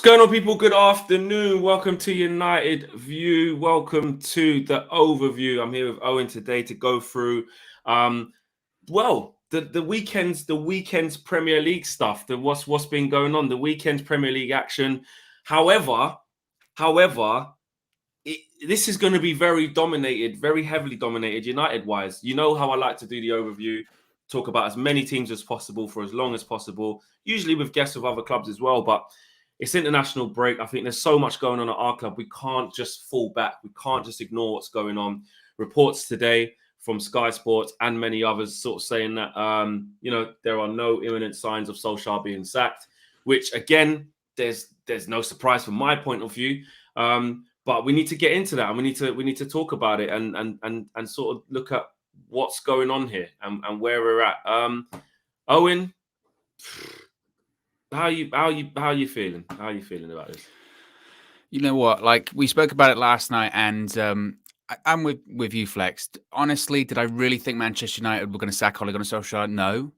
What's going on, people? Good afternoon. Welcome to United View. Welcome to the overview. I'm here with Owen today to go through, the weekend's Premier League stuff. What's been going on, the weekend's Premier League action. However, this is going to be very heavily dominated United-wise. You know how I like to do the overview, talk about as many teams as possible for as long as possible, usually with guests of other clubs as well, but it's international break. I think there's so much going on at our club. We can't just fall back. We can't just ignore what's going on. Reports today from Sky Sports and many others sort of saying that, there are no imminent signs of Solskjaer being sacked, which, again, there's no surprise from my point of view. But we need to get into that, and we need to talk about it and sort of look at what's going on here and where we're at. Owen, How are you feeling? How are you feeling about this? You know what? Like, we spoke about it last night, and I'm with you, Flex. Honestly, did I really think Manchester United were going to sack Ole Gunnar Solskjaer?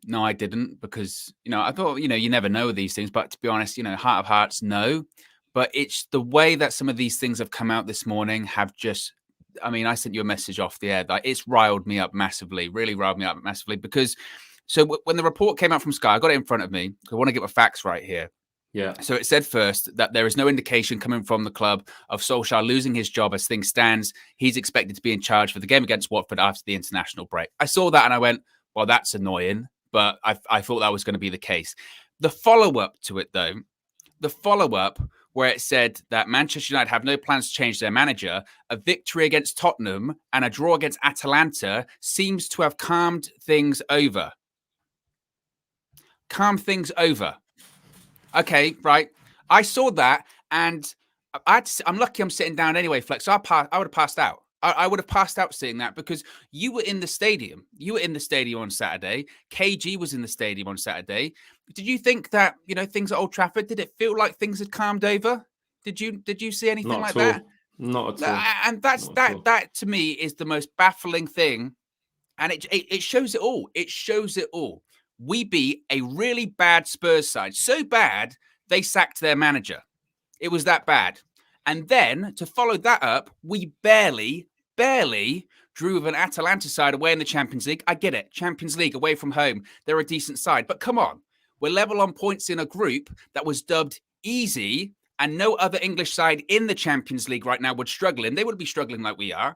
No, I didn't, because I thought you never know these things. But to be honest, heart of hearts, no. But it's the way that some of these things have come out this morning have just. I mean, I sent you a message off the air. Like, it's riled me up massively. Really riled me up massively because. So when the report came out from Sky, I got it in front of me. I want to get my facts right here. Yeah. So it said first that there is no indication coming from the club of Solskjaer losing his job as things stands. He's expected to be in charge for the game against Watford after the international break. I saw that and I went, well, that's annoying. But I thought that was going to be the case. The follow-up to it, though, where it said that Manchester United have no plans to change their manager, a victory against Tottenham and a draw against Atalanta seems to have calmed things over. Okay, right. I saw that, and I'm lucky I'm sitting down anyway, Flex. So I would have passed out. I would have passed out seeing that because you were in the stadium. You were in the stadium on Saturday. KG was in the stadium on Saturday. Did you think that, things at Old Trafford, did it feel like things had calmed over? Did you see anything like that? Not at all. And that to me is the most baffling thing. And it shows it all. It shows it all. We beat a really bad Spurs side. So bad, they sacked their manager. It was that bad. And then, to follow that up, we barely drew with an Atalanta side away in the Champions League. I get it. Champions League, away from home. They're a decent side. But come on. We're level on points in a group that was dubbed easy, and no other English side in the Champions League right now would struggle. And they would be struggling like we are.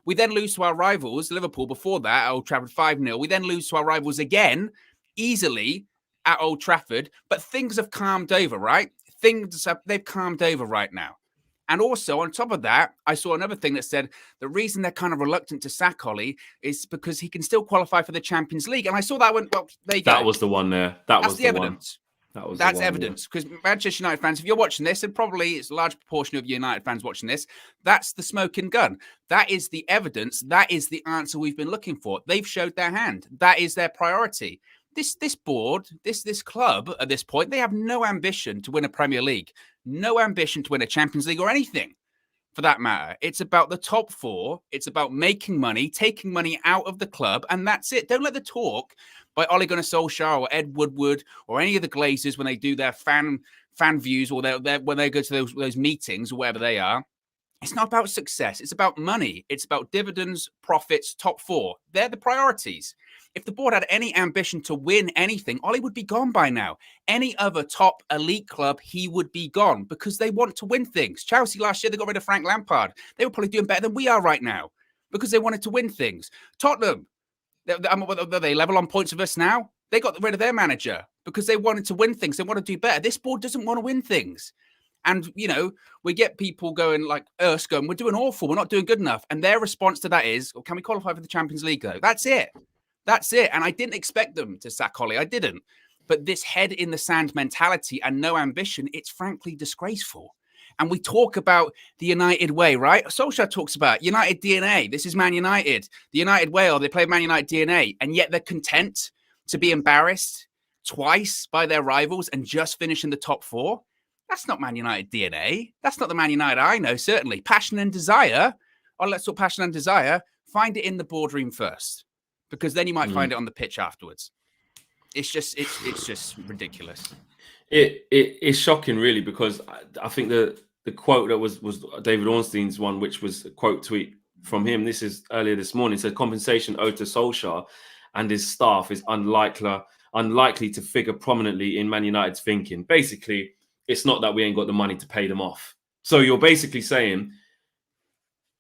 We then lose to our rivals, Liverpool, before that, at Old Trafford 5-0. We then lose to our rivals again, easily at Old Trafford, but things have calmed over, right? They've calmed over right now. And also, on top of that, I saw another thing that said the reason they're kind of reluctant to sack Ole is because he can still qualify for the Champions League. And I saw that, I went, well, there you go. That was the one there. That's the evidence. That's evidence. Because Manchester United fans, if you're watching this, and probably it's a large proportion of United fans watching this, that's the smoking gun. That is the evidence. That is the answer we've been looking for. They've showed their hand. That is their priority. This board, this club at this point, they have no ambition to win a Premier League, no ambition to win a Champions League or anything for that matter. It's about the top four. It's about making money, taking money out of the club, and that's it. Don't let the talk by Ole Gunnar Solskjaer or Ed Woodward or any of the Glazers when they do their fan views or when they go to those meetings or wherever they are. It's not about success. It's about money. It's about dividends, profits, top four. They're the priorities. If the board had any ambition to win anything, Ole would be gone by now. Any other top elite club, he would be gone because they want to win things. Chelsea last year, they got rid of Frank Lampard. They were probably doing better than we are right now because they wanted to win things. Tottenham, they level on points with us now. They got rid of their manager because they wanted to win things. They want to do better. This board doesn't want to win things. And, we get people going like us going, we're doing awful. We're not doing good enough. And their response to that is, well, can we qualify for the Champions League, though? That's it. And I didn't expect them to sack Ole. I didn't. But this head in the sand mentality and no ambition, it's frankly disgraceful. And we talk about the United way, right? Solskjaer talks about United DNA. This is Man United. The United way, or they play Man United DNA. And yet they're content to be embarrassed twice by their rivals and just finish in the top four. That's not Man United DNA. That's not the Man United I know, certainly. Passion and desire. Oh, let's talk passion and desire. Find it in the boardroom first, because then you might find it on the pitch afterwards. It's just ridiculous. It's shocking, really, because I think the quote that was David Ornstein's one, which was a quote tweet from him. This is earlier this morning. It said compensation owed to Solskjaer and his staff is unlikely to figure prominently in Man United's thinking. Basically, it's not that we ain't got the money to pay them off. So you're basically saying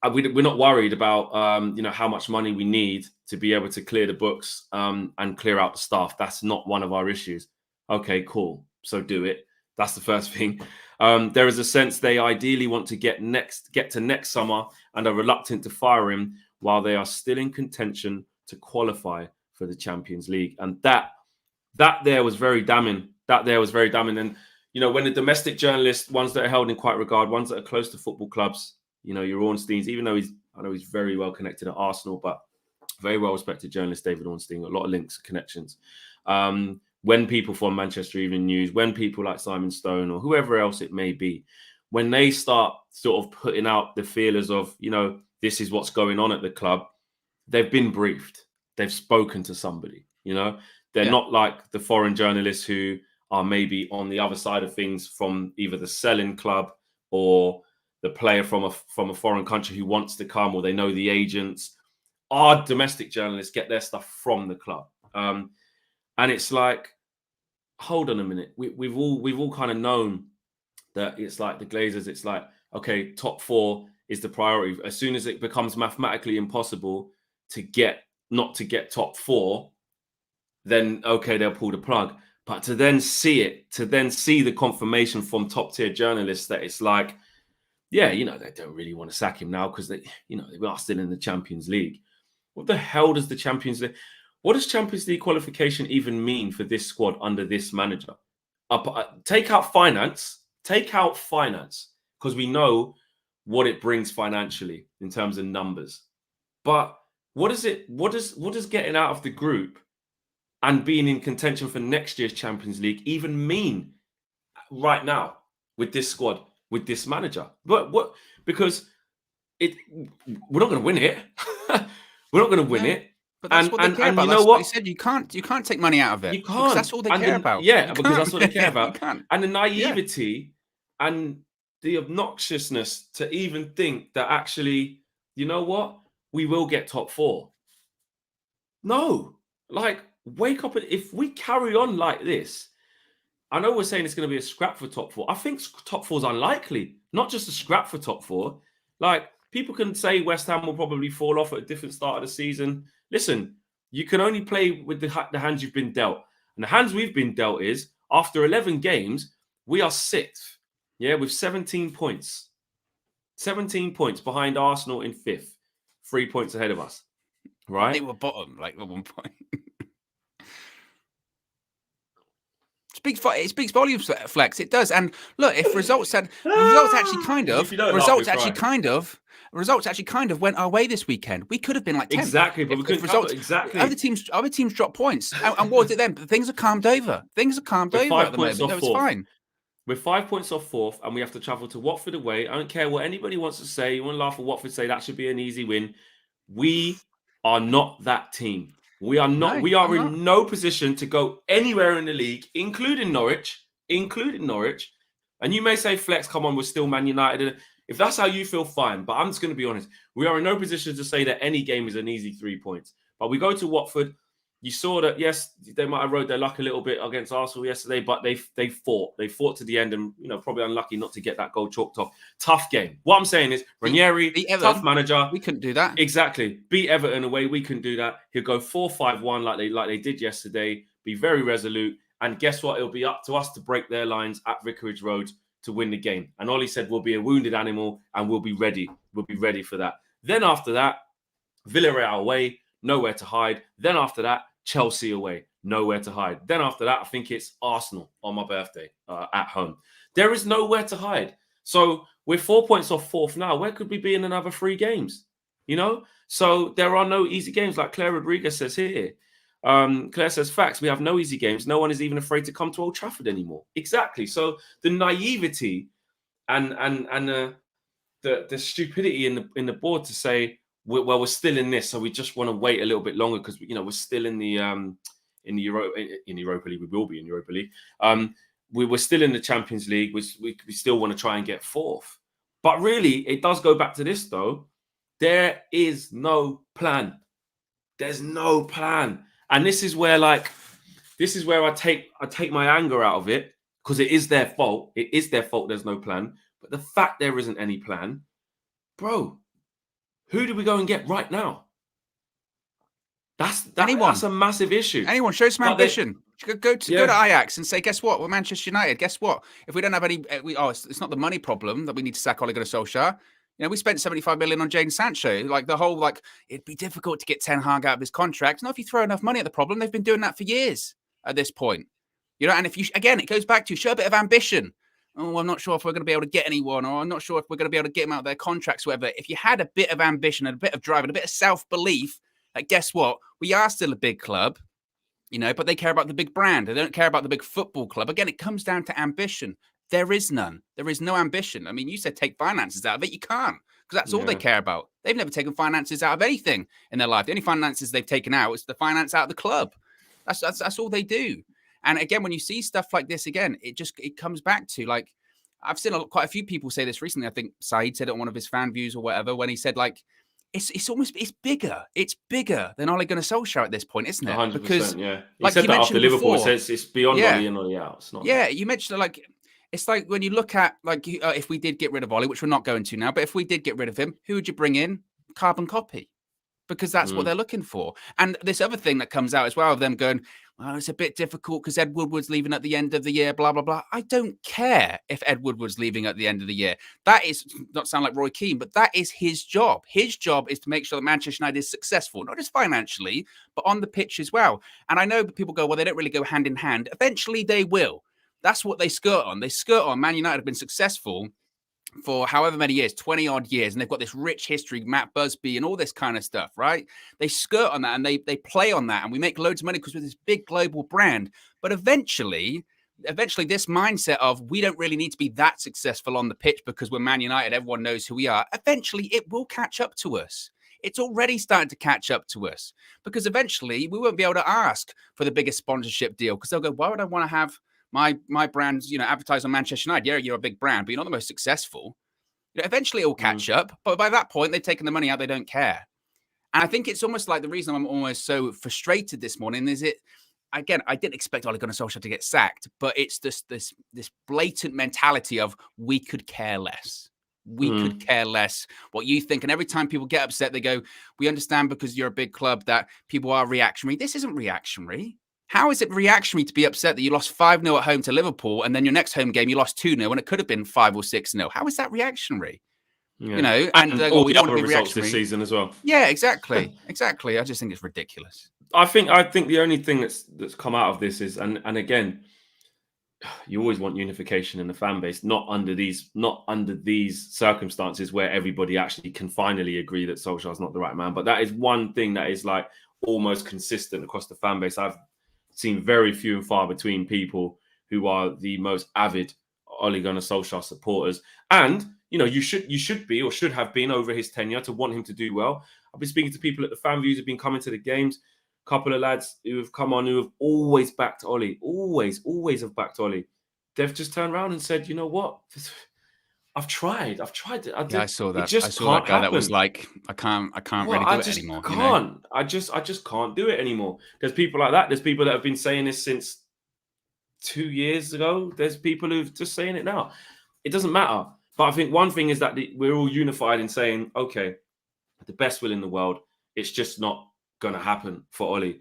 we're not worried about how much money we need to be able to clear the books and clear out the staff. That's not one of our issues. Okay, cool. So do it. That's the first thing. There is a sense they ideally want to get to next summer and are reluctant to fire him while they are still in contention to qualify for the Champions League. And that there was very damning. And when the domestic journalists, ones that are held in quite regard, ones that are close to football clubs, your Ornsteins, even though I know he's very well connected at Arsenal, but very well respected journalist David Ornstein, a lot of links, connections. When people from Manchester Evening News, when people like Simon Stone or whoever else it may be, when they start sort of putting out the feelers of, this is what's going on at the club, they've been briefed. They've spoken to somebody, They're not like the foreign journalists who are maybe on the other side of things from either the selling club or the player from a foreign country who wants to come, or they know the agents. Our domestic journalists get their stuff from the club. And it's like, hold on a minute. We've all kind of known that it's like the Glazers. It's like, okay, top 4 is the priority. As soon as it becomes mathematically impossible not to get top 4, then okay, they'll pull the plug. But to then see the confirmation from top tier journalists that it's like, yeah, they don't really want to sack him now because they are still in the Champions League. What the hell does the Champions League? What does Champions League qualification even mean for this squad under this manager? Take out finance, because we know what it brings financially in terms of numbers. But what does getting out of the group and being in contention for next year's Champions League even mean right now with this squad, with this manager? Because we're not going to win it. We're not going to win it. But that's what they care about. That's what you said. You can't take money out of it. You can't. That's all they care about. Yeah, because that's what they care about. And the naivety and the obnoxiousness to even think that actually, we will get top 4. No, wake up. If we carry on like this, I know we're saying it's going to be a scrap for top 4. I think top 4 is unlikely, not just a scrap for top 4. People can say West Ham will probably fall off at a different start of the season. Listen, you can only play with the hands you've been dealt. And the hands we've been dealt is, after 11 games, we are 6th. Yeah, with 17 points. 17 points behind Arsenal in 5th. 3 points ahead of us. Right? They were bottom, at one point. It speaks volumes, Flex. It does. And look, if results actually kind of went our way this weekend, we could have been like 10th. Exactly, but we couldn't results. Exactly. Other teams dropped points. And what was it then? Things are calmed over. At the moment. It's fine. We're 5 points off 4th, and we have to travel to Watford away. I don't care what anybody wants to say. You want to laugh at Watford, say that should be an easy win. We are not that team. We are not. We are in no position to go anywhere in the league, including Norwich. And you may say, Flex, come on, we're still Man United. If that's how you feel, fine. But I'm just going to be honest. We are in no position to say that any game is an easy 3 points. But we go to Watford. You saw that, yes, they might have rode their luck a little bit against Arsenal yesterday, but they fought. They fought to the end and, probably unlucky not to get that goal chalked off. Tough game. What I'm saying is, Ranieri, tough manager. We couldn't do that. Exactly. Beat Everton away. We couldn't do that. He'll go 4-5-1 like they did yesterday. Be very resolute. And guess what? It'll be up to us to break their lines at Vicarage Road to win the game. And Ollie said we'll be a wounded animal and we'll be ready. We'll be ready for that. Then after that, Villarreal away, nowhere to hide. Then after that, Chelsea away, nowhere to hide. Then after that, I think it's Arsenal on my birthday at home. There is nowhere to hide. So we're 4 points off 4th now. Where could we be in another 3 games? So there are no easy games, like Claire Rodriguez says here. Claire says, facts, we have no easy games. No one is even afraid to come to Old Trafford anymore. Exactly. So the naivety and the stupidity in the board to say, we're still in this, so we just want to wait a little bit longer because we're still in the Europa League. We will be in Europa League. we were still in the Champions League. We still want to try and get fourth. But really, it does go back to this, though. There is no plan. There's no plan. And this is where, I take my anger out of it, because it is their fault. It is their fault there's no plan. But the fact there isn't any plan, bro, who do we go and get right now? That's a massive issue. Anyone, show some ambition. Go to Ajax and say, guess what? We're Manchester United. Guess what? If we don't have any, it's not the money problem that we need to sack Ole Gunnar Solskjaer. You know, we spent 75 million on Jadon Sancho. Like the whole, it'd be difficult to get Ten Hag out of his contract. Not if you throw enough money at the problem. They've been doing that for years at this point. You know, and if you, again, it goes back to show a bit of ambition. Oh, I'm not sure if we're going to be able to get anyone, or I'm not sure if we're going to be able to get them out of their contracts, whatever. If you had a bit of ambition and a bit of drive and a bit of self-belief, like, guess what? We are still a big club, you know, but they care about the big brand. They don't care about the big football club. Again, it comes down to ambition. There is none. There is no ambition. I mean, you said take finances out of it. You can't, because that's all they care about. They've never taken finances out of anything in their life. The only finances they've taken out is the finance out of the club. That's all they do. And again, when you see stuff like this, again, it comes back to, like, I've seen quite a few people say this recently. I think Saeed said it on one of his fan views or whatever, when he said, like, it's bigger. It's bigger than Ole Gunnar Solskjaer at this point, isn't it? 100%, because, yeah. He like said that after Liverpool. Before, it's beyond Ole and Ole out. It's not. Yeah, you mentioned, like, it's like when you look at, like, if we did get rid of Ole, which we're not going to now, but if we did get rid of him, who would you bring in? Carbon copy. Because that's what they're looking for. And this other thing that comes out as well of them going, well, it's a bit difficult because Ed Woodward's leaving at the end of the year, blah, blah, blah. I don't care if Ed Woodward's leaving at the end of the year. That is, not sound like Roy Keane, but that is his job. His job is to make sure that Manchester United is successful, not just financially, but on the pitch as well. And I know people go, well, they don't really go hand in hand. Eventually they will. That's what they skirt on. They skirt on. Man United have been successful for however many years, 20 odd years, and they've got this rich history, Matt Busby and all this kind of stuff, right? They skirt on that and they play on that, and we make loads of money because we're this big global brand. But eventually this mindset of we don't really need to be that successful on the pitch because we're Man United, everyone knows who we are. Eventually it will catch up to us. It's already starting to catch up to us, because eventually we won't be able to ask for the biggest sponsorship deal, because they'll go, why would I want to have my brands, you know, advertised on Manchester United? Yeah, you're a big brand, but you're not the most successful. You know, eventually it will catch up. But by that point, they've taken the money out. They don't care. And I think it's almost like the reason I'm almost so frustrated this morning is again, I didn't expect Ole Gunnar Solskjaer to get sacked, but it's this blatant mentality of we could care less. We could care less what you think. And every time people get upset, they go, we understand because you're a big club that people are reactionary. This isn't reactionary. How is it reactionary to be upset that you lost 5-0 at home to Liverpool and then your next home game you lost 2-0 and it could have been 5 or 6-0? How is that reactionary? Yeah. You know, and all we don't want to be reactionary this season as well. Yeah, exactly. Exactly. I just think it's ridiculous. I think the only thing that's come out of this is, and again, you always want unification in the fan base, not under these circumstances where everybody actually can finally agree that Solskjaer's not the right man. But that is one thing that is, like, almost consistent across the fan base. I've seen very few and far between people who are the most avid Ole Gunnar Solskjaer supporters. And, you know, you should be or should have been over his tenure to want him to do well. I've been speaking to people at the fan views who've been coming to the games. A couple of lads who have come on who have always backed Ole. Always have backed Ole. They've just turned around and said, you know what? I've tried it. I saw that. I saw that guy that was like, I can't really do it anymore. Can't. You know? I just can't do it anymore. There's people like that. There's people that have been saying this since 2 years ago. There's people who've just saying it now. It doesn't matter. But I think one thing is that we're all unified in saying, okay, the best will in the world, it's just not going to happen for Ole.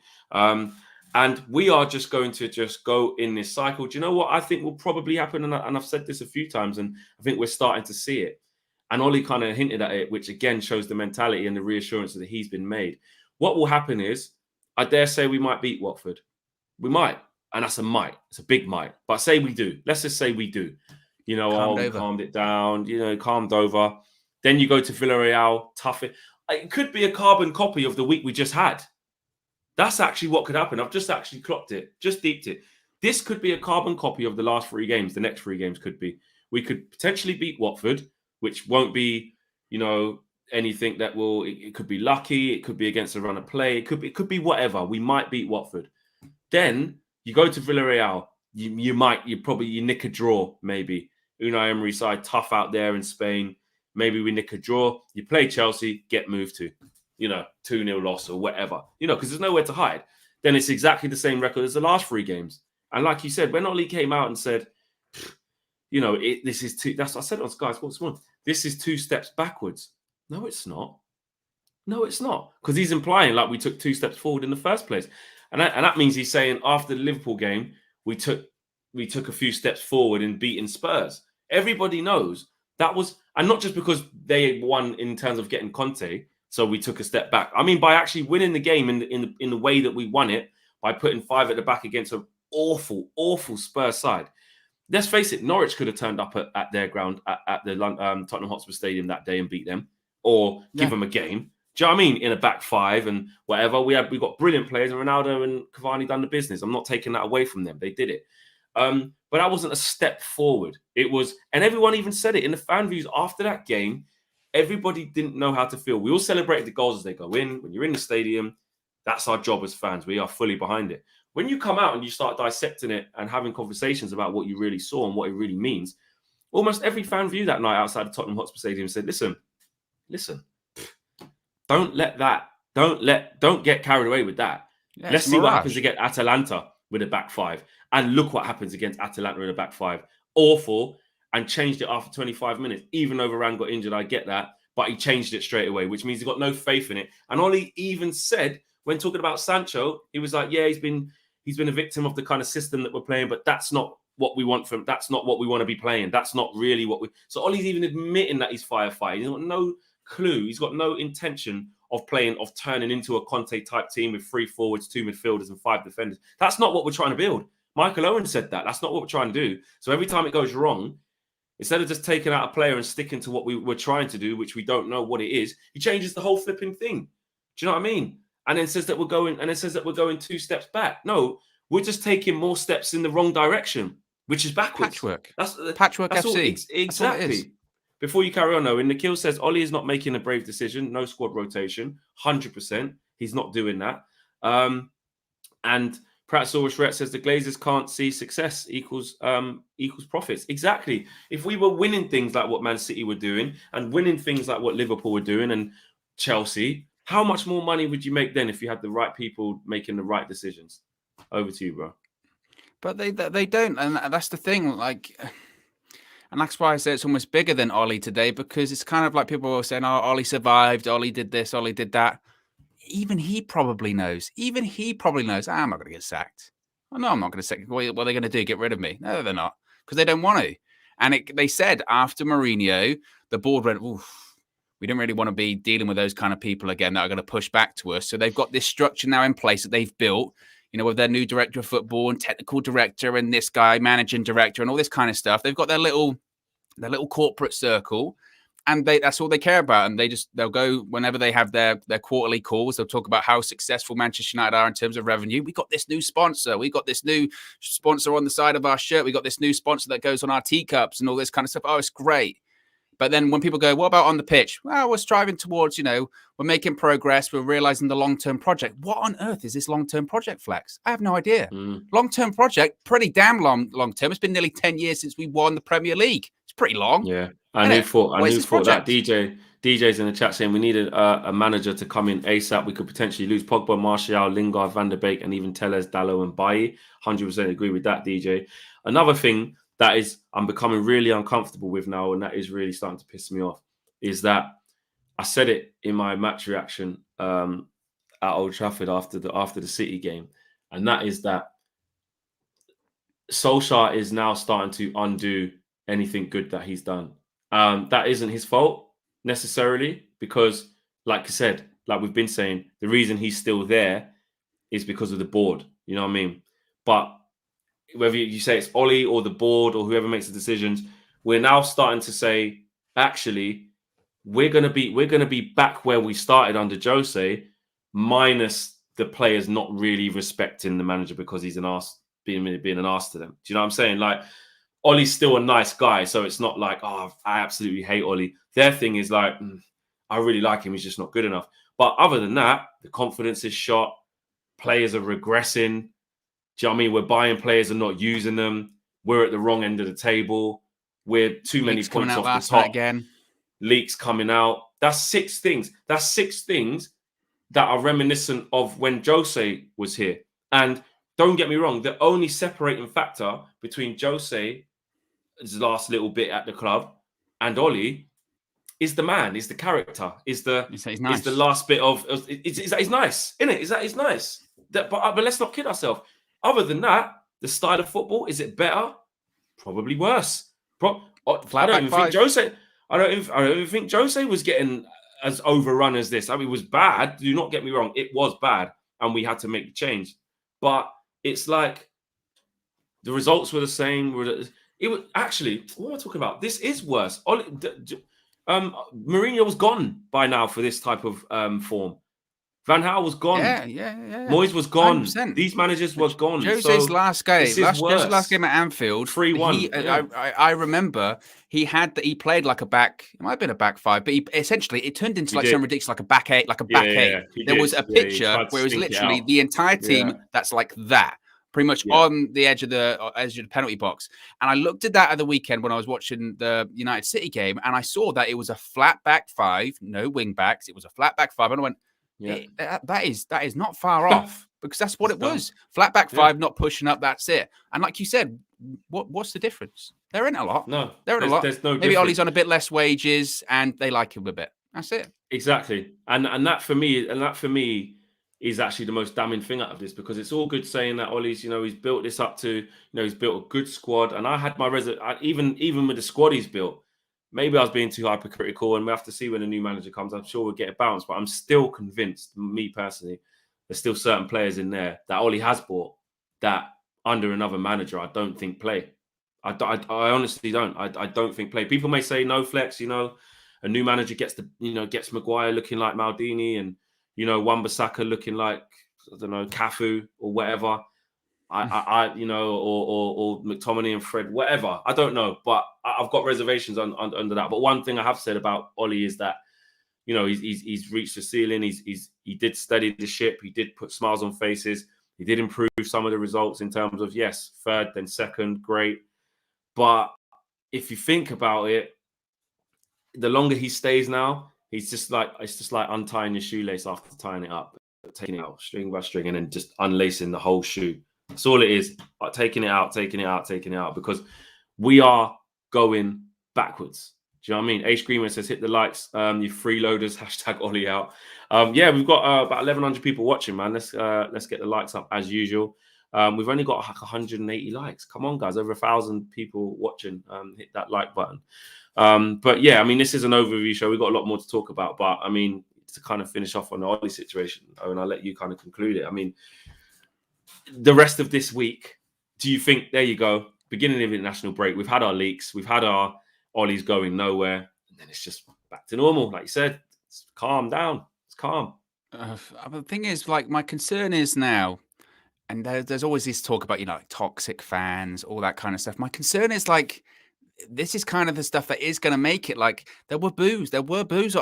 And we are just going to just go in this cycle. Do you know what I think will probably happen? And I've said this a few times, and I think we're starting to see it. And Ole kind of hinted at it, which again shows the mentality and the reassurance that he's been made. What will happen is, I dare say we might beat Watford. We might. And that's a might. It's a big might. But say we do. Let's just say we do. You know, we calmed it down, you know, calmed over. Then you go to Villarreal, tough it. It could be a carbon copy of the week we just had. That's actually what could happen. I've just actually clocked it, just deeped it. This could be a carbon copy of the last 3 games. The next 3 games could be. We could potentially beat Watford, which won't be, you know, anything that will. It could be lucky. It could be against a run of play. It could be whatever. We might beat Watford. Then you go to Villarreal. you nick a draw, maybe. Unai Emery side, tough out there in Spain. Maybe we nick a draw. You play Chelsea, get moved to, 2-0 loss or whatever, because there's nowhere to hide. Then it's exactly the same record as the last 3 games. And like you said, when Oli came out and said, this is I said it on Sky Sports this morning, this is 2 steps backwards. No, it's not. No, it's not. Because he's implying like we took 2 steps forward in the first place. And that means he's saying after the Liverpool game, we took a few steps forward in beating Spurs. Everybody knows that was, and not just because they won in terms of getting Conte, so we took a step back. I mean, by actually winning the game in the way that we won it, by putting 5 at the back against an awful, awful Spurs side. Let's face it, Norwich could have turned up at their ground at the Tottenham Hotspur Stadium that day and beat them, or give them a game. Do you know what I mean? In a back 5 and whatever. We got brilliant players, and Ronaldo and Cavani done the business. I'm not taking that away from them. They did it. But that wasn't a step forward. It was, and everyone even said it in the fan views after that game. Everybody didn't know how to feel. We all celebrated the goals as they go in. When you're in the stadium, that's our job as fans. We are fully behind it. When you come out and you start dissecting it and having conversations about what you really saw and what it really means, almost every fan view that night outside the Tottenham Hotspur Stadium said, listen, don't get carried away with that. Yeah, let's see what happens against Atalanta with a back 5. And look what happens against Atalanta in a back 5. Awful. And changed it after 25 minutes. Even though Varane got injured, I get that. But he changed it straight away, which means he got no faith in it. And Oli even said, when talking about Sancho, he was like, yeah, he's been a victim of the kind of system that we're playing, but that's not what we want from, that's not what we want to be playing. That's not really what we... So Oli's even admitting that he's firefighting. He's got no clue. He's got no intention of turning into a Conte type team with 3 forwards, 2 midfielders and 5 defenders. That's not what we're trying to build. Michael Owen said that. That's not what we're trying to do. So every time it goes wrong, instead of just taking out a player and sticking to what we were trying to do, which we don't know what it is, he changes the whole flipping thing. Do you know what I mean? And then says that we're going 2 steps back. No, we're just taking more steps in the wrong direction, which is backwards. Patchwork. That's Patchwork that's FC. Exactly. Before you carry on, though, Nikhil says Oli is not making a brave decision. No squad rotation. 100%. He's not doing that. And Pratsaurus Ret says the Glazers can't see success equals profits. Exactly. If we were winning things like what Man City were doing and winning things like what Liverpool were doing and Chelsea, how much more money would you make then if you had the right people making the right decisions? Over to you, bro. But they don't, and that's the thing. Like, and that's why I say it's almost bigger than Oli today, because it's kind of like people were saying, "Oh, Oli survived. Oli did this. Oli did that." Even he probably knows. I'm not going to get sacked. Oh, no, I'm not going to sack. What are they going to do? Get rid of me? No, they're not, because they don't want to. And they said after Mourinho, the board went, "Oof, we don't really want to be dealing with those kind of people again that are going to push back to us." So they've got this structure now in place that they've built, with their new director of football and technical director and this guy, managing director and all this kind of stuff. They've got their little corporate circle, and that's all they care about. And they'll go whenever they have their quarterly calls. They'll talk about how successful Manchester United are in terms of revenue. We got this new sponsor. We got this new sponsor on the side of our shirt. We got this new sponsor that goes on our teacups and all this kind of stuff. Oh, it's great. But then when people go, what about on the pitch? Well, we're striving towards, we're making progress. We're realizing the long-term project. What on earth is this long-term project, Flex? I have no idea. Long-term project, pretty damn long-term. It's been nearly 10 years since we won the Premier League. It's pretty long. Yeah. I knew thought that DJ's in the chat saying we needed a manager to come in ASAP. We could potentially lose Pogba, Martial, Lingard, Van der Beek, and even Telles, Dalot, and Bailly. 100% agree with that, DJ. Another thing that is I'm becoming really uncomfortable with now, and that is really starting to piss me off, is that I said it in my match reaction at Old Trafford after the City game, and that is that Solskjaer is now starting to undo anything good that he's done. That isn't his fault necessarily, because, like I said, like we've been saying, the reason he's still there is because of the board. You know what I mean? But whether you say it's Oli or the board or whoever makes the decisions, we're now starting to say, actually, we're gonna be back where we started under Jose, minus the players not really respecting the manager because he's an arse, being an arse to them. Do you know what I'm saying? Like, Oli's still a nice guy, so it's not like, oh, I absolutely hate Oli. Their thing is like, I really like him, he's just not good enough. But other than that, the confidence is shot. Players are regressing. Do you know what I mean? We're buying players and not using them. We're at the wrong end of the table. We're too many points off the top. Again. Leaks coming out. That's 6 things. That's 6 things that are reminiscent of when Jose was here. And don't get me wrong, the only separating factor between Jose's last little bit at the club and Oli is the man, is the character, is the nice. is the last bit of is that he's nice, isn't it? Is that he's nice? But let's not kid ourselves. Other than that, the style of football, is it better? Probably worse. I don't even think Jose. I don't even think Jose was getting as overrun as this. I mean, it was bad. Do not get me wrong. It was bad, and we had to make the change. But it's like the results were the same. It was actually, what am I talking about? This is worse. Mourinho was gone by now for this type of form. Van Gaal was gone. Yeah. Moyes was gone. 100%. These managers was gone. Jose's last game, Jose's last game at Anfield, 3-1. I remember he played like a back. It might have been a back 5, but essentially it turned into like something ridiculous, like a back 8, like a back 8. There was a picture where it was literally the entire team that's like that, pretty much on the edge of the penalty box. And I looked at that at the weekend when I was watching the United City game, and I saw that it was a flat back 5, no wing backs. It was a flat back 5, and I went, that is not far off, because that's what it was. Flat back 5, not pushing up. That's it. And like you said, what's the difference? There ain't a lot. No, there ain't a lot. There's no Maybe Ollie's on a bit less wages, and they like him a bit. That's it. Exactly. And that for me is actually the most damning thing out of this, because it's all good saying that Ollie's, he's built this up to, he's built a good squad, and I had my even with the squad he's built. Maybe I was being too hypercritical, and we have to see when a new manager comes. I'm sure we'll get a bounce, but I'm still convinced, me personally, there's still certain players in there that Ollie has bought that under another manager I don't think play. I honestly don't. I don't think play. People may say no flex, a new manager gets gets Maguire looking like Maldini, and Wan-Bissaka looking like, I don't know, Cafu or whatever. Or McTominay and Fred, whatever. I don't know, but I've got reservations under that. But one thing I have said about Ollie is that, he's reached the ceiling. He did steady the ship. He did put smiles on faces. He did improve some of the results in terms of, yes, 3rd, then 2nd, great. But if you think about it, the longer he stays now, it's just like untying your shoelace after tying it up, taking it out string by string, and then just unlacing the whole shoe. That's all it is. Like taking it out, because we are going backwards. Do you know what I mean? H Greenman says, hit the likes, you freeloaders, # Ollie out. We've got about 1,100 people watching, man. Let's get the likes up as usual. We've only got like 180 likes. Come on, guys, over 1,000 people watching. Hit that like button. But yeah, I mean, this is an overview show. We've got a lot more to talk about, but I mean, to kind of finish off on the Ollie situation, and I'll let you kind of conclude it. I mean, the rest of this week, do you think, there you go, beginning of the international break, we've had our leaks, we've had our Ollie's going nowhere, and then it's just back to normal. Like you said, it's calm down. It's calm. The thing is, like, my concern is now, and there's always this talk about, like toxic fans, all that kind of stuff. My concern is, like, this is kind of the stuff that is going to make it. Like, there were boos at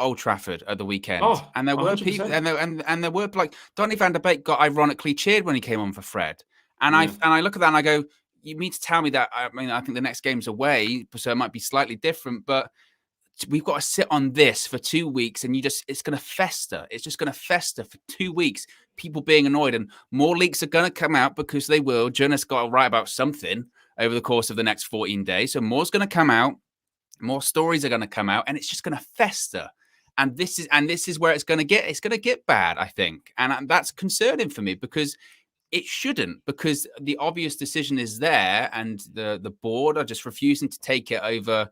Old Trafford at the weekend, and there were 100%. People, and there were like Donny van der Beek got ironically cheered when he came on for Fred, and I look at that and I go, you mean to tell me that? I mean, I think the next game's away, so it might be slightly different, but we've got to sit on this for 2 weeks, and it's going to fester. It's just going to fester for 2 weeks. People being annoyed, and more leaks are going to come out, because they will. Journalists got to write about something over the course of the next 14 days. So more's going to come out, more stories are going to come out, and it's just going to fester. And this is where it's going to get bad, I think. And that's concerning for me, because it shouldn't, because the obvious decision is there, and the board are just refusing to take it over,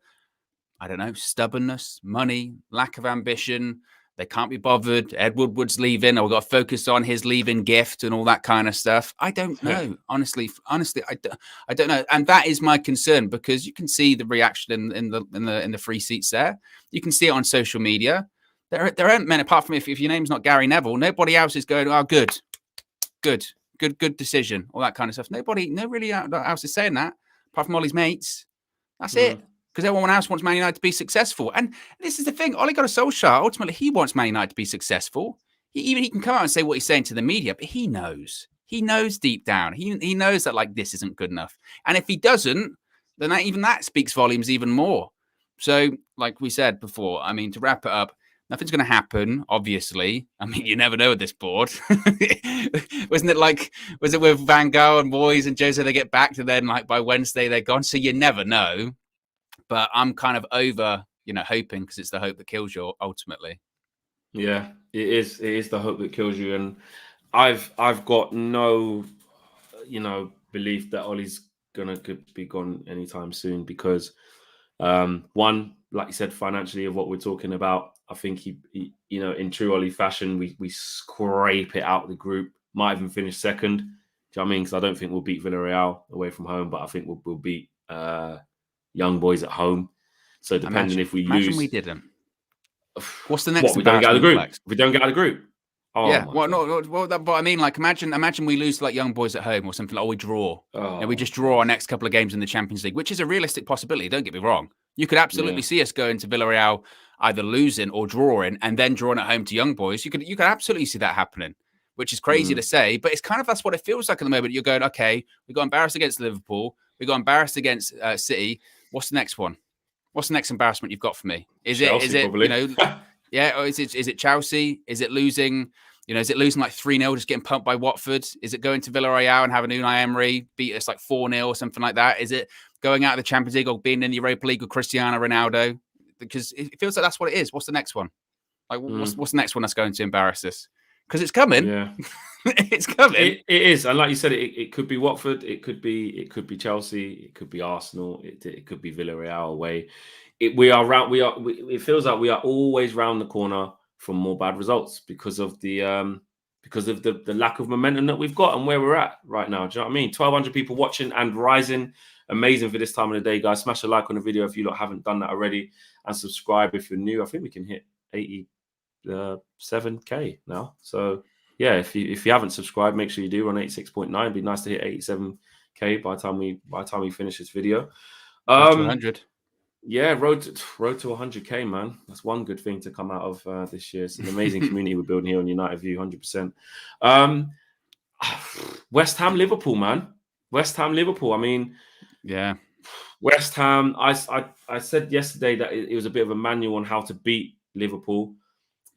I don't know, stubbornness, money, lack of ambition. They can't be bothered. Ed Woodward's leaving, or we've got to focus on his leaving gift and all that kind of stuff. I don't know. Honestly, I don't know. And that is my concern, because you can see the reaction in the free seats there. You can see it on social media. There aren't many, apart from if your name's not Gary Neville, nobody else is going, oh, good decision, all that kind of stuff. Nobody else is saying that, apart from Ollie's mates. That's it. Because everyone else wants Man United to be successful. And this is the thing. Ole Gunnar Solskjaer, ultimately, he wants Man United to be successful. He can come out and say what he's saying to the media, but he knows. He knows deep down. He knows that like this isn't good enough. And if he doesn't, then even that speaks volumes even more. So, like we said before, I mean, to wrap it up, nothing's going to happen, obviously. I mean, you never know with this board. Was it with Van Gaal and Moyes and Jose, they get back to then like by Wednesday, they're gone. So you never know. But I'm kind of over, hoping, because it's the hope that kills you ultimately. Yeah, it is. It is the hope that kills you. And I've got no, belief that Ollie's could be gone anytime soon because, one, like you said, financially of what we're talking about, I think he in true Ollie fashion, we scrape it out of the group. Might even finish second. Do you know what I mean? Because I don't think we'll beat Villarreal away from home, but I think we'll beat Young Boys at home. So depending if we lose, imagine we didn't. What's the next? We don't get out of the group. If we don't get out of the group. Oh, yeah. But I mean, like, imagine we lose to like Young Boys at home or something, or we draw. We just draw our next couple of games in the Champions League, which is a realistic possibility. Don't get me wrong. You could absolutely see us going to Villarreal, either losing or drawing, and then drawing at home to Young Boys. You could absolutely see that happening, which is crazy to say, but it's kind of that's what it feels like at the moment. You're going, okay, we got embarrassed against Liverpool, we got embarrassed against City. What's the next one? What's the next embarrassment you've got for me? Is Chelsea, it probably. yeah, or is it Chelsea? Is it losing? Is it losing like 3-0, just getting pumped by Watford? Is it going to Villarreal and having Unai Emery beat us like 4-0 or something like that? Is it going out of the Champions League or being in the Europa League with Cristiano Ronaldo? Because it feels like that's what it is. What's the next one? Like, what's the next one that's going to embarrass us? Because it's coming. Yeah, it's coming. It is, and like you said, it could be Watford, it could be Chelsea, it could be Arsenal, it could be Villarreal away. It feels like we are always round the corner from more bad results because of the lack of momentum that we've got and where we're at right now. Do you know what I mean? 1,200 people watching and rising. Amazing for this time of the day, guys. Smash a like on the video if you lot haven't done that already, and subscribe if you're new. I think we can hit 87K now. So yeah, if you haven't subscribed, make sure you do. We're on 86.9. It'd be nice to hit 87K by the time we finish this video. 100. Yeah, road to 100K, man. That's one good thing to come out of this year. It's an amazing community we're building here on United View, 100%. West Ham, Liverpool, man. West Ham, Liverpool. I mean, yeah. West Ham. I said yesterday that it was a bit of a manual on how to beat Liverpool,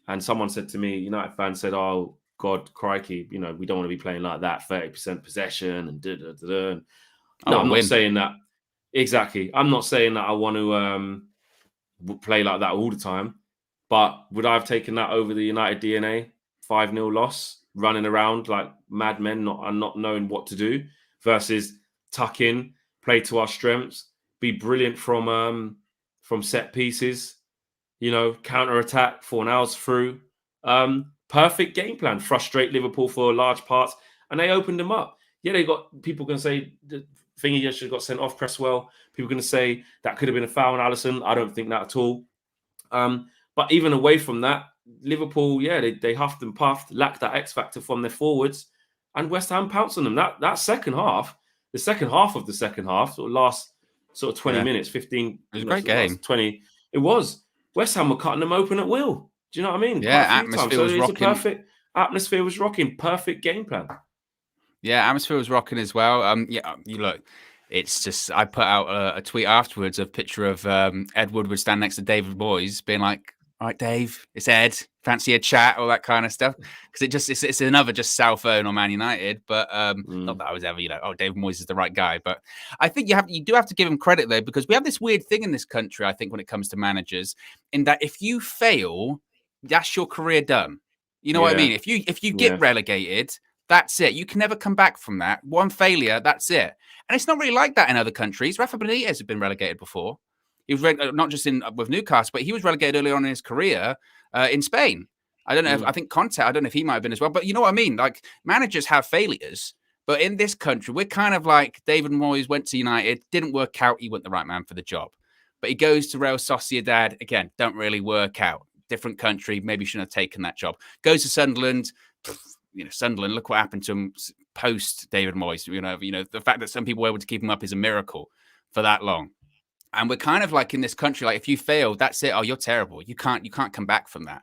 and someone said to me, United fans said, "Oh God, crikey, we don't want to be playing like that, 30% possession and da da da." No, I'm not saying that. Exactly. I'm not saying that I want to play like that all the time, but would I have taken that over the United DNA 5-0 loss, running around like madmen, not knowing what to do, versus tuck in, play to our strengths, be brilliant from set pieces, counter attack 4 hours through, perfect game plan, frustrate Liverpool for large parts, and they opened them up. Yeah, they got people going to say the thingy should have got sent off Cresswell. People are going to say that could have been a foul on Alisson. I don't think that at all. But even away from that, Liverpool, yeah, they huffed and puffed, lacked that X factor from their forwards, and West Ham pounced on them. That second half, the second half of the second half, last 20 minutes, 15. It was a great game. 20. It was. West Ham were cutting them open at will. Do you know what I mean? Yeah, atmosphere was rocking. Perfect atmosphere was rocking. Perfect game plan. Yeah, atmosphere was rocking as well. Yeah, you look. It's just I put out a tweet afterwards, a picture of Ed Woodward standing next to David Moyes, being like, "All right, Dave, it's Ed. Fancy a chat?" All that kind of stuff. Because it's another just South Own on Man United, but not that I was ever David Moyes is the right guy. But I think you do have to give him credit though, because we have this weird thing in this country. I think when it comes to managers, in that if you fail, that's your career done. You know what I mean? If you get relegated, that's it. You can never come back from that. One failure, that's it. And it's not really like that in other countries. Rafa Benitez has been relegated before. He was not just with Newcastle, but he was relegated early on in his career in Spain. I don't know. I think Conte, I don't know if he might have been as well. But you know what I mean? Like, managers have failures. But in this country, we're kind of like David Moyes went to United, didn't work out. He wasn't the right man for the job. But he goes to Real Sociedad, again, don't really work out. Different country, maybe shouldn't have taken that job. Goes to Sunderland. Sunderland, look what happened to him post David Moyes. The fact that some people were able to keep him up is a miracle for that long. And we're kind of like in this country, like if you fail, that's it. Oh, you're terrible. You can't come back from that.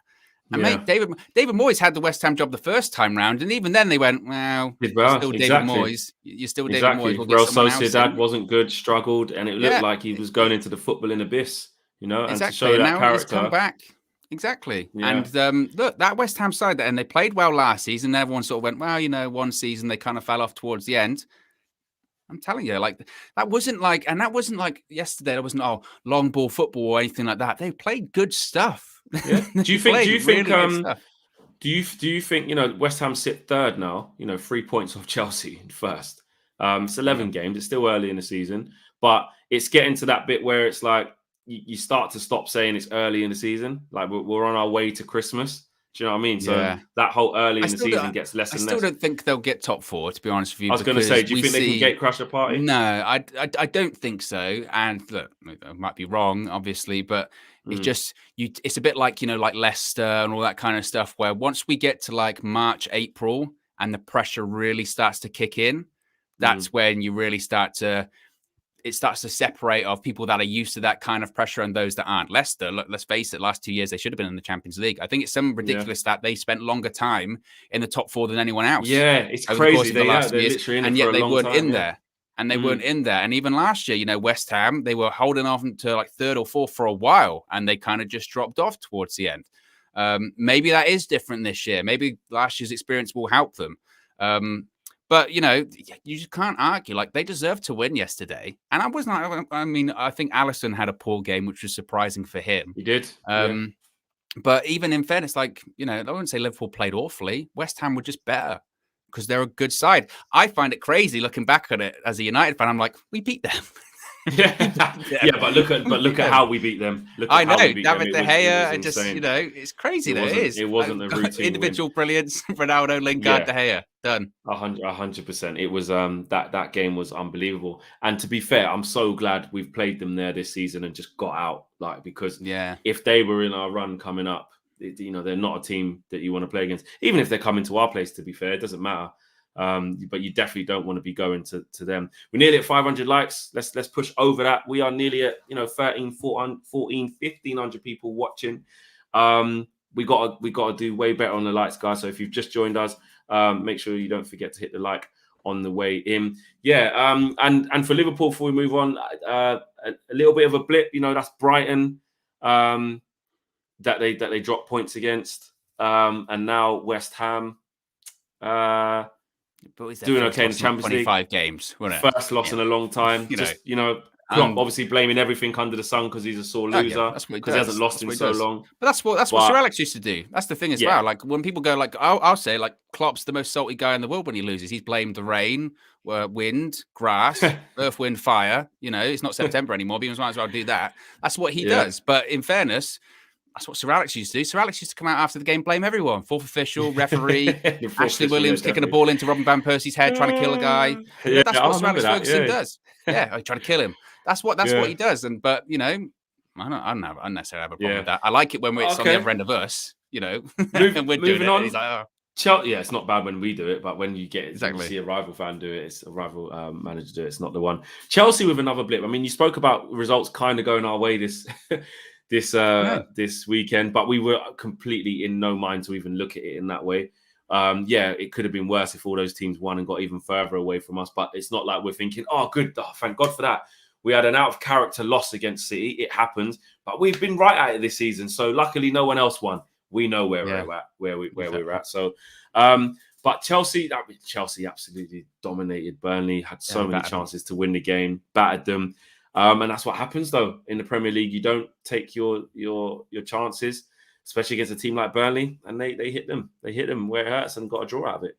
And Yeah. mate, David Moyes had the West Ham job the first time round, and even then they went, well, Did you're well. still David Exactly. Moyes. You're still David Exactly. Moyes. We'll get Real someone else Sociedad in. wasn't good, struggled, and it looked like he was going into the footballing abyss, you know, and to Exactly. show And that now he's come character. back. Exactly. Yeah. And look, that West Ham side, and they played well last season. Everyone sort of went, well, you know, one season they kind of fell off towards the end. I'm telling you, like that wasn't like yesterday. That wasn't long ball football or anything like that. They played good stuff. Yeah. Do you think? Really good stuff. Do you think, you know, West Ham sit third now? You know, 3 points off Chelsea in first. It's 11 games. It's still early in the season, but it's getting to that bit where it's like you start to stop saying it's early in the season. Like we're on our way to Christmas. Do you know what I mean? Yeah. So that whole early in the season gets less and less. I still don't think they'll get top 4, to be honest with you. I was going to say, do you think they can gate crash a party? No, I don't think so. And look, I might be wrong, obviously, but it's just it's a bit like, you know, like Leicester and all that kind of stuff, where once we get to like March, April, and the pressure really starts to kick in, that's when you really it starts to separate of people that are used to that kind of pressure and those that aren't. Leicester, look, let's face it, last 2 years, they should have been in the Champions League. I think it's some ridiculous that they spent longer time in the top 4 than anyone else. Yeah, it's crazy. They're literally in it for a long time. In there. And they weren't in there. And even last year, you know, West Ham, they were holding on to like 3rd or 4th for a while, and they kind of just dropped off towards the end. Maybe that is different this year. Maybe last year's experience will help them. But, you know, you just can't argue. Like, they deserved to win yesterday. And I think Alisson had a poor game, which was surprising for him. He did. But even in fairness, like, you know, I wouldn't say Liverpool played awfully. West Ham were just better because they're a good side. I find it crazy looking back at it as a United fan. I'm like, we beat them. But look at how we beat them. I know, David De Gea, and just, you know, it's crazy. It wasn't a routine individual brilliance. Ronaldo, Lingard, De Gea, done. 100%. It was that game was unbelievable. And to be fair, I'm so glad we've played them there this season and just got out. Like, because if they were in our run coming up, you know, they're not a team that you want to play against. Even if they're coming to our place, to be fair, it doesn't matter. But you definitely don't want to be going to them. We're nearly at 500 likes. Let's push over that. We are nearly at, you know, 13, 14, 1,500 people watching. We got to do way better on the likes, guys. So if you've just joined us, make sure you don't forget to hit the like on the way in. And for Liverpool, before we move on, a little bit of a blip. You know, that's Brighton that they dropped points against, and now West Ham. Doing okay in the Champions League. 25 games, wasn't it? First loss in a long time. Klopp obviously blaming everything under the sun because he's a sore loser, because he hasn't lost in so long. But that's what Sir Alex used to do. That's the thing as well. Like, when people go, like, I'll say, like, Klopp's the most salty guy in the world when he loses. He's blamed the rain, wind, grass, earth, wind, fire. You know, it's not September anymore, but he might as well do that. That's what he does. But in fairness, that's what Sir Alex used to do. Sir Alex used to come out after the game, blame everyone. 4th official, referee, Ashley Williams kicking a ball into Robin Van Persie's head, trying to kill a guy. That's what Sir Alex Ferguson does. Trying to kill him. That's what he does. But, you know, I don't necessarily have a problem with that. I like it when it's on the other end of us, you know, and we're doing it. And he's like, it's not bad when we do it, but when you see a rival fan do it, it's a rival manager do it. It's not the one. Chelsea with another blip. I mean, you spoke about results kind of going our way this weekend, but we were completely in no mind to even look at it in that way. It could have been worse if all those teams won and got even further away from us, but it's not like we're thinking, thank God for that. We had an out of character loss against City. It happened, but we've been right at it this season. So luckily no one else won. We know where we're at, where we're at. So but Chelsea absolutely dominated Burnley, had so many chances to win the game, battered them. And that's what happens, though, in the Premier League. You don't take your chances, especially against a team like Burnley, and they hit them. They hit them where it hurts and got a draw out of it.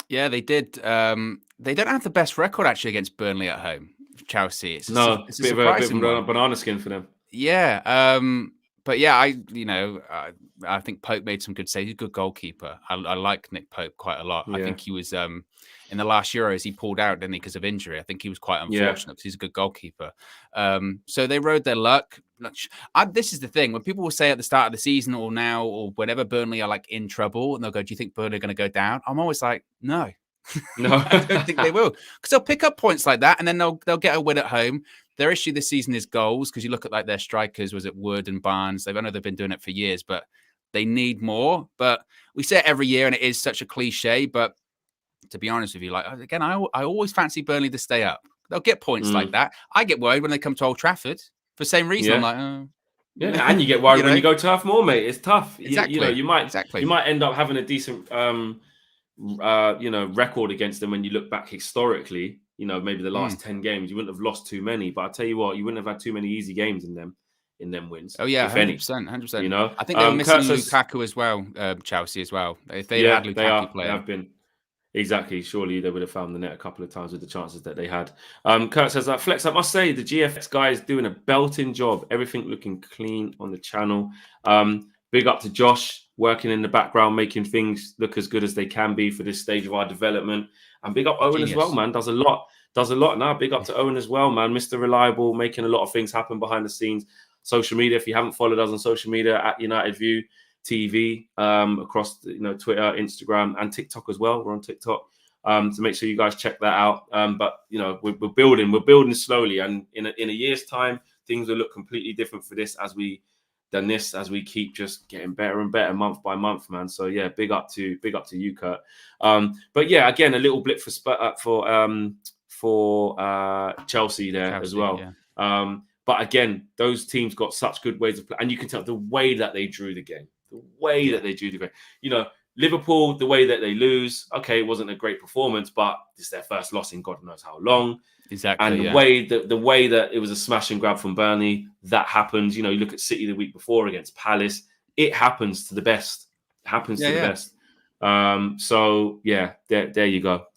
Yeah, they did. They don't have the best record, actually, against Burnley at home, Chelsea. It's a bit of a banana skin for them. Yeah. But yeah, I think Pope made some good saves. He's a good goalkeeper. I like Nick Pope quite a lot. Yeah. I think he was in the last Euros, he pulled out, didn't he, because of injury. I think he was quite unfortunate because he's a good goalkeeper. So they rode their luck. This is the thing. When people will say at the start of the season or now or whenever Burnley are like in trouble and they'll go, do you think Burnley are going to go down? I'm always like, no. I don't think they will, because they'll pick up points like that and then they'll get a win at home. Their issue this season is goals, because you look at like their strikers, was it Wood and Barnes? I know they've been doing it for years, but They need more. But we say it every year, and it is such a cliche. But to be honest with you, like again, I always fancy Burnley to stay up. They'll get points like that. I get worried when they come to Old Trafford for the same reason. I'm like, oh. Yeah, and you get worried when you go Turf Moor, mate. It's tough. Exactly. You might end up having a decent record against them when you look back historically. Maybe the last 10 games, you wouldn't have lost too many. But I tell you what, you wouldn't have had too many easy games in them wins. Oh yeah, if 100%, 100%. any. I think they were missing Lukaku as well, Chelsea as well. If they had Lukaku playing, they have been. Exactly. Surely they would have found the net a couple of times with the chances that they had. Kurt says that Flex, I must say, the GFX guy is doing a belting job. Everything looking clean on the channel. Big up to Josh, working in the background, making things look as good as they can be for this stage of our development. And big up Owen as well, man. Does a lot now. Big up to Owen as well, man. Mr. Reliable, making a lot of things happen behind the scenes. Social media, if you haven't followed us on social media, at United View TV, across Twitter, Instagram, and TikTok as well. We're on TikTok, so make sure you guys check that out. But we're building slowly, and in a year's time, things will look completely different for this as we keep just getting better and better month by month, man. So yeah, big up to you, Kurt. But yeah, again, a little blip for Chelsea there as well. Yeah. But again, those teams got such good ways of playing, and you can tell the way that they drew the game. Liverpool, the way that they lose, okay, it wasn't a great performance, but it's their first loss in God knows how long. Exactly. And the way that it was a smash and grab from Burnley, that happens. You look at City the week before against Palace, it happens to the best. Best. So yeah, there you go.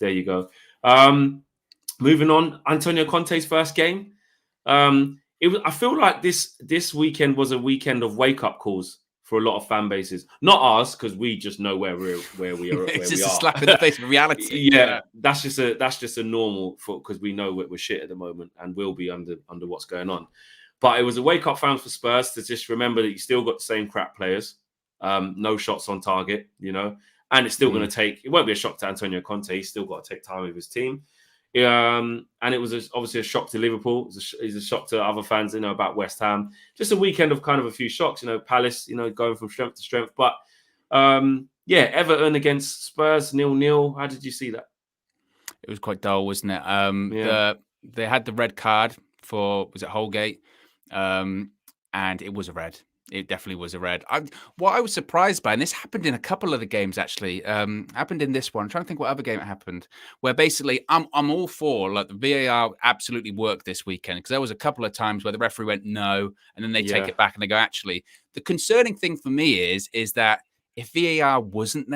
Moving on, Antonio Conte's first game. I feel like this weekend was a weekend of wake-up calls for a lot of fan bases. Not ours, because we just know where we are. It's just a slap in the face of reality. Yeah, that's just a normal, because we know we're shit at the moment and will be under what's going on. But it was a wake-up fan for Spurs to just remember that you still got the same crap players, no shots on target, and it's still going to take. It won't be a shock to Antonio Conte. He's still got to take time with his team. And it was obviously a shock to Liverpool. It's a shock to other fans, about West Ham. Just a weekend of kind of a few shocks, Palace, going from strength to strength. But Everton against Spurs 0-0. How did you see that? It was quite dull, wasn't it? They had the red card for, was it Holgate? And it was a red. It definitely was a red. What I was surprised by, and this happened in a couple of the games actually, happened in this one. I'm trying to think what other game it happened, where basically I'm all for, like, the VAR absolutely worked this weekend, because there was a couple of times where the referee went no, and then they take it back and they go, actually, the concerning thing for me is that if VAR wasn't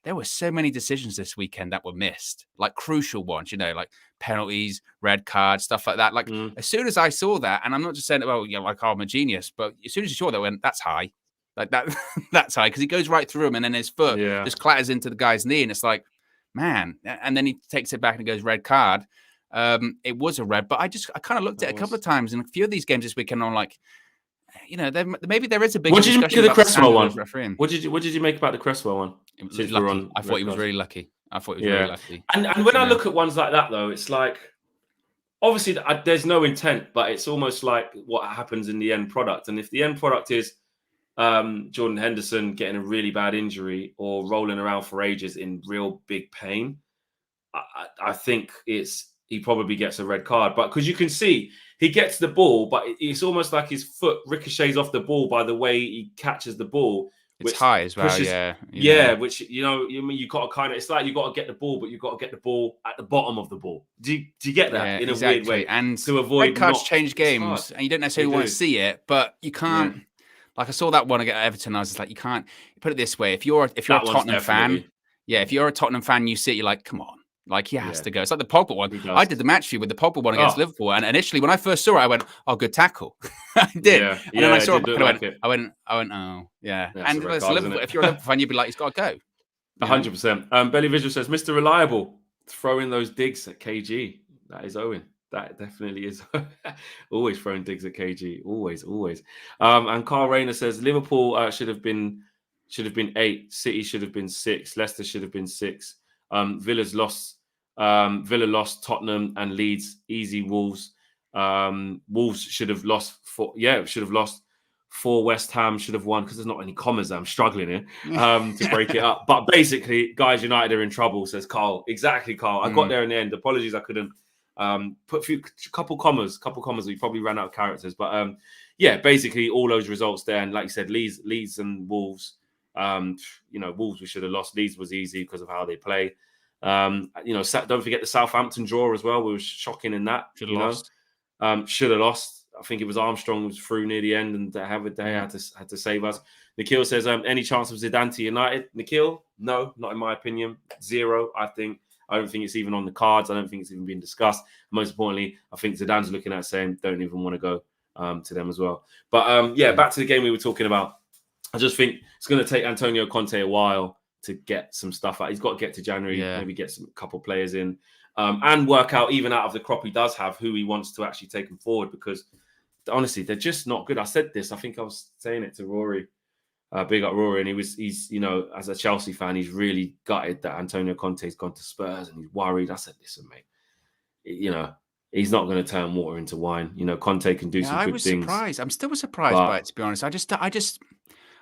there were so many decisions this weekend that were missed, like crucial ones, like penalties, red cards, stuff like that. Like as soon as I saw that, and I'm not just saying, I'm a genius, but as soon as you saw that, went, that's high, like that, that's high, because he goes right through him, and then his foot just clatters into the guy's knee, and it's like, man, and then he takes it back and goes red card. It was a red, but I kind of looked at it a couple of times in a few of these games this weekend. I'm like, maybe there is a big. What did you make of the Cresswell one? What did you make about the Cresswell one? I thought he was really lucky. Really lucky. And when I look at ones like that, though, it's like, obviously there's no intent, but it's almost like what happens in the end product. And if the end product is Jordan Henderson getting a really bad injury or rolling around for ages in real big pain, I think he probably gets a red card. But because you can see he gets the ball, but it's almost like his foot ricochets off the ball by the way he catches the ball. It's high as well, which you got to kind of, it's like you got to get the ball, but you got to get the ball at the bottom of the ball. Do you get that in a weird way? And to avoid red cards change games, and you don't necessarily want to see it, but you can't. Like I saw that one against Everton, I was just like, you can't. Put it this way: if you're a Tottenham fan, if you're a Tottenham fan, you see it, you're like, come on. Like, he has to go. It's like the Pogba one. I did the match view with the Pogba one against Liverpool. And initially, when I first saw it, I went, oh, good tackle. I did. And then I saw it, and I went, oh, yeah. And if you're a Liverpool fan, you'd be like, he's got to go. 100%. Belly Visual says, Mr. Reliable, throwing those digs at KG. That is Owen. That definitely is. Always throwing digs at KG. Always. And Carl Rayner says, Liverpool should have been 8. City should have been 6. Leicester should have been 6. Villa lost Tottenham and Leeds. Easy Wolves. Wolves should have lost. for West Ham should have won, because there's not any commas. I'm struggling here to break it up. But basically, guys, United are in trouble, says Carl. Exactly, Carl. I got there in the end. Apologies, I couldn't put a couple commas. We probably ran out of characters. But yeah, basically all those results there. And like you said, Leeds and Wolves. Wolves we should have lost. Leeds was easy because of how they play. Don't forget the Southampton draw as well. We were shocking in that. Should have lost. I think it was Armstrong who was through near the end, and they had to save us. Nikhil says, any chance of Zidane to United? Nikhil, no, not in my opinion. Zero, I think. I don't think it's even on the cards. I don't think it's even being discussed. Most importantly, I think Zidane's looking at saying, don't even want to go to them as well. But back to the game we were talking about. I just think it's going to take Antonio Conte a while to get some stuff out. He's got to get to January, maybe get some couple players in, and work out, even out of the crop he does have, who he wants to actually take him forward, because honestly, they're just not good. I said this. I think I was saying it to Rory, big up Rory, and he's as a Chelsea fan, he's really gutted that Antonio Conte's gone to Spurs, and he's worried. I said, listen, mate, he's not going to turn water into wine. Conte can do some good things. Surprised. I'm still surprised by it, to be honest.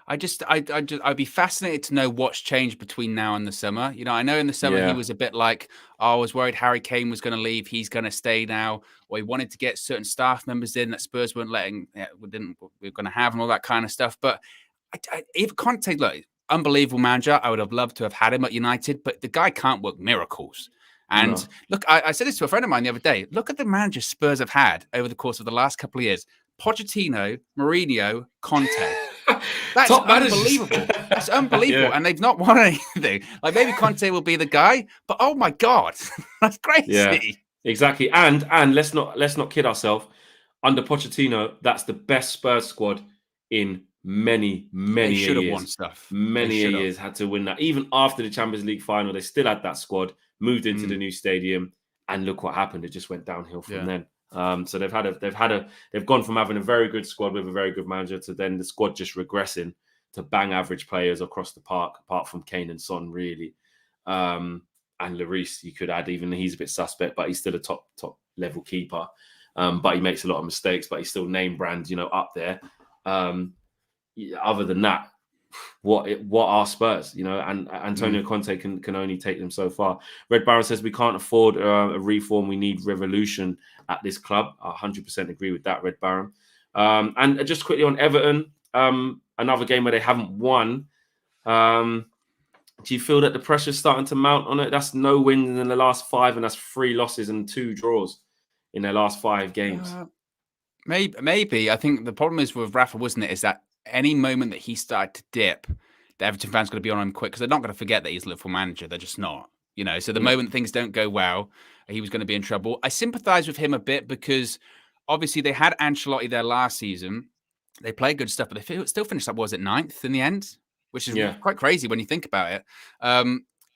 I'd be fascinated to know what's changed between now and the summer. I know in the summer he was a bit like, I was worried Harry Kane was going to leave. He's going to stay now. Or he wanted to get certain staff members in that Spurs weren't letting, we were going to have, and all that kind of stuff. But if Conte, look, unbelievable manager, I would have loved to have had him at United, but the guy can't work miracles. And look, I said this to a friend of mine the other day. Look at the managers Spurs have had over the course of the last couple of years. Pochettino, Mourinho, Conte. That's unbelievable. That's unbelievable. And they've not won anything. Like, maybe Conte will be the guy, but oh my God, that's crazy. Yeah, exactly. And let's not kid ourselves. Under Pochettino, that's the best Spurs squad in many years. Should have won stuff. Many years had to win that. Even after the Champions League final, they still had that squad, moved into the new stadium, and look what happened. It just went downhill from then. So they've gone from having a very good squad with a very good manager to then the squad just regressing to bang average players across the park, apart from Kane and Son, really. And Lloris, you could add, even he's a bit suspect, but he's still a top level keeper. But he makes a lot of mistakes, but he's still name brand, up there. Other than that, what are Spurs, and Antonio Conte can only take them so far. Red Baron says we can't afford a reform. We need revolution at this club. I 100% agree with that, Red Baron. And just quickly on Everton, another game where they haven't won. Do you feel that the pressure's starting to mount on it? That's no wins in the last 5, and that's 3 losses and 2 draws in their last 5 games. Maybe. I think the problem is with Rafa, wasn't it, is that any moment that he started to dip, the Everton fans going to be on him quick, because they're not going to forget that he's a Liverpool manager. They're just not. So the moment things don't go well, he was going to be in trouble. I sympathise with him a bit, because obviously they had Ancelotti there last season. They played good stuff, but they still finished up, was it 9th in the end? Which is quite crazy when you think about it.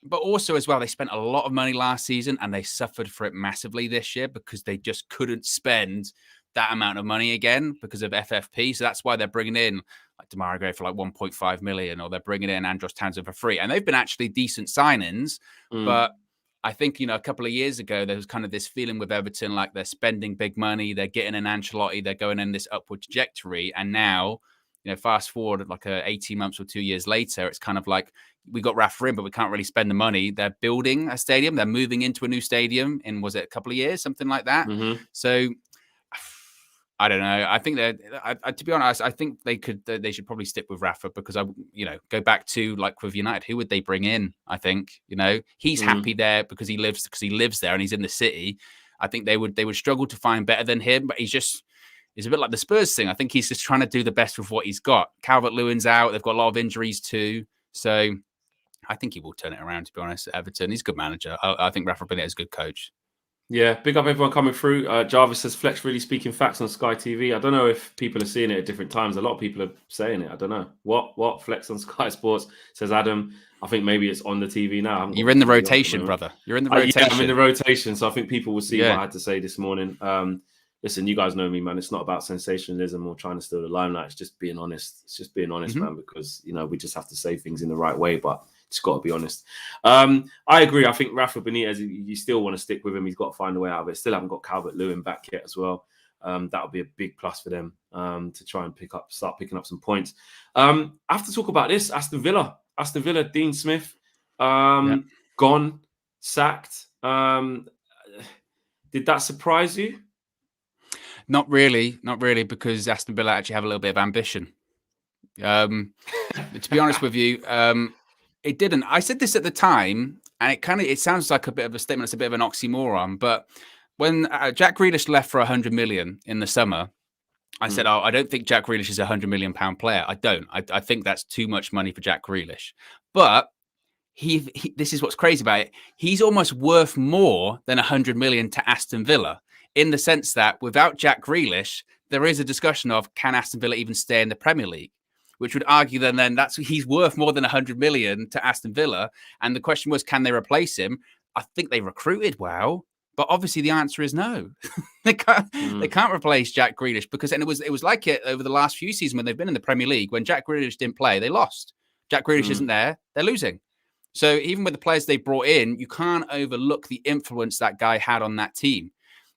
But also as well, they spent a lot of money last season, and they suffered for it massively this year because they just couldn't spend that amount of money again because of FFP. So that's why they're bringing in like Demarai Gray for like 1.5 million, or they're bringing in Andros Townsend for free. And they've been actually decent signings. But I think, a couple of years ago, there was kind of this feeling with Everton, like they're spending big money, they're getting an Ancelotti, they're going in this upward trajectory. And now, fast forward like 18 months or 2 years later, it's kind of like we got Rafa in, but we can't really spend the money. They're building a stadium. They're moving into a new stadium in, was it a couple of years, something like that? So I don't know. I think that, to be honest, I think they should probably stick with Rafa, because go back to like with United, who would they bring in? I think, he's happy there because he lives there and he's in the city. I think they would struggle to find better than him, but he's a bit like the Spurs thing. I think he's just trying to do the best with what he's got. Calvert-Lewin's out. They've got a lot of injuries too. So I think he will turn it around, to be honest. Everton, he's a good manager. I think Rafa Benitez is a good coach. Yeah, big up everyone coming through. Jarvis says, Flex really speaking facts on Sky TV. I don't know if people are seeing it at different times. A lot of people are saying it. I don't know. What? Flex on Sky Sports, says Adam. I think maybe it's on the TV now. You're in the rotation, brother. You're in the rotation. Yeah, I'm in the rotation. So I think people will see what I had to say this morning. Listen, you guys know me, man. It's not about sensationalism or trying to steal the limelight. It's just being honest. It's just being honest, man, because, we just have to say things in the right way. But it's got to be honest. I agree. I think Rafa Benitez, you still want to stick with him. He's got to find a way out of it. Still haven't got Calvert-Lewin back yet as well. that would be a big plus for them to try and start picking up some points. I have to talk about this. Aston Villa, Dean Smith, gone, sacked. Did that surprise you? Not really, because Aston Villa actually have a little bit of ambition. To be honest with you, it didn't. I said this at the time, and it sounds like a bit of a statement. It's a bit of an oxymoron, but when Jack Grealish left for 100 million in the summer, I said, "Oh, I don't think Jack Grealish is a 100 million pound player. I don't. I think that's too much money for Jack Grealish." But this is what's crazy about it. He's almost worth more than 100 million to Aston Villa, in the sense that without Jack Grealish, there is a discussion of, can Aston Villa even stay in the Premier League? Which would argue then he's worth more than 100 million to Aston Villa. And the question was, can they replace him? I think they recruited well, but obviously the answer is no. They can't replace Jack Grealish, because, and it was like it over the last few seasons when they've been in the Premier League. When Jack Grealish didn't play, they lost. Jack Grealish isn't there, they're losing. So even with the players they brought in, you can't overlook the influence that guy had on that team,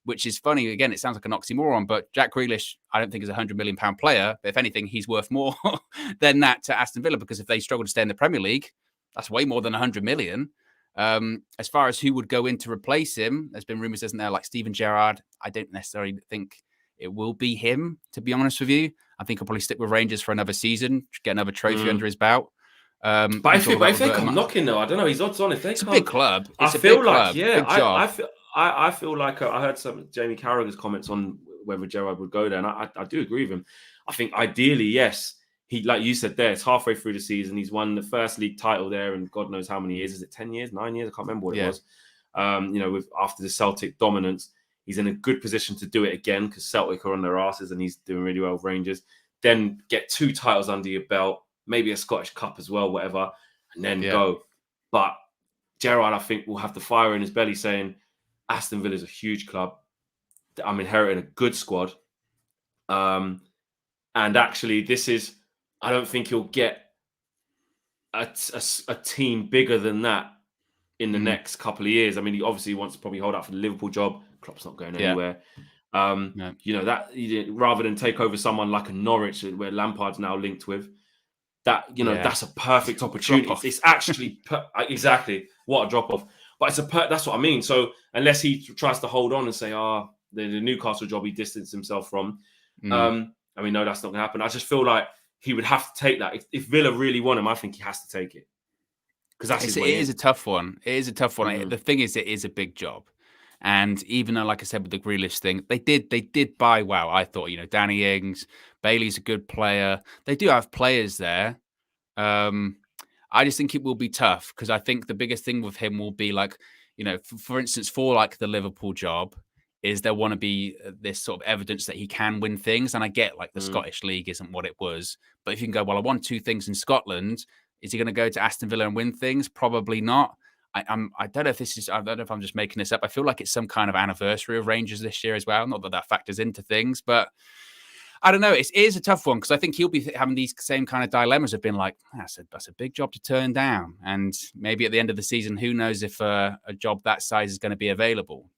which is funny. Again, it sounds like an oxymoron, but Jack Grealish, I don't think is a 100 million pound player. But if anything, he's worth more than that to Aston Villa, because if they struggle to stay in the Premier League, that's way more than 100 million. As far as who would go in to replace him, there's been rumours, isn't there, like Steven Gerrard. I don't necessarily think it will be him, to be honest with you. I think he'll probably stick with Rangers for another season, get another trophy under his belt. But if they come knocking, though, I don't know. He's odds on. If they it's a big club. I feel like I heard some Jamie Carragher's comments on whether Gerrard would go there, and I do agree with him. I think ideally, yes, he, like you said there, it's halfway through the season. He's won the first league title there, and God knows how many years. Is it 10 years, 9 years? I can't remember what it was. After the Celtic dominance, he's in a good position to do it again, because Celtic are on their asses and he's doing really well with Rangers. Then get 2 titles under your belt, maybe a Scottish Cup as well, whatever, and then go. But Gerrard, I think, will have the fire in his belly saying, Aston Villa is a huge club. I'm inheriting a good squad. And actually, I don't think he'll get a team bigger than that in the next couple of years. I mean, he obviously wants to probably hold out for the Liverpool job. Klopp's not going anywhere. Rather than take over someone like a Norwich, where Lampard's now linked with, that's a perfect opportunity. It's actually exactly what a drop off. But that's what I mean. So unless he tries to hold on and say, the Newcastle job he distanced himself from, no, that's not going to happen. I just feel like he would have to take that. If Villa really want him, I think he has to take it. Because it is a tough one. It is a tough one. The thing is, it is a big job. And even though, like I said, with the Grealish thing, they did buy well. I thought, Danny Ings, Bailey's a good player. They do have players there. I just think it will be tough, because I think the biggest thing with him will be like, for instance, for like the Liverpool job, is there want to be this sort of evidence that he can win things. And I get like the Scottish League isn't what it was, but if you can go, well, I won 2 things in Scotland, is he going to go to Aston Villa and win things? Probably not. I don't know if I don't know if I'm just making this up. I feel like it's some kind of anniversary of Rangers this year as well. Not that factors into things, but I don't know. It is a tough one, because I think he'll be having these same kind of dilemmas of being like, that's a big job to turn down. And maybe at the end of the season, who knows if a job that size is going to be available,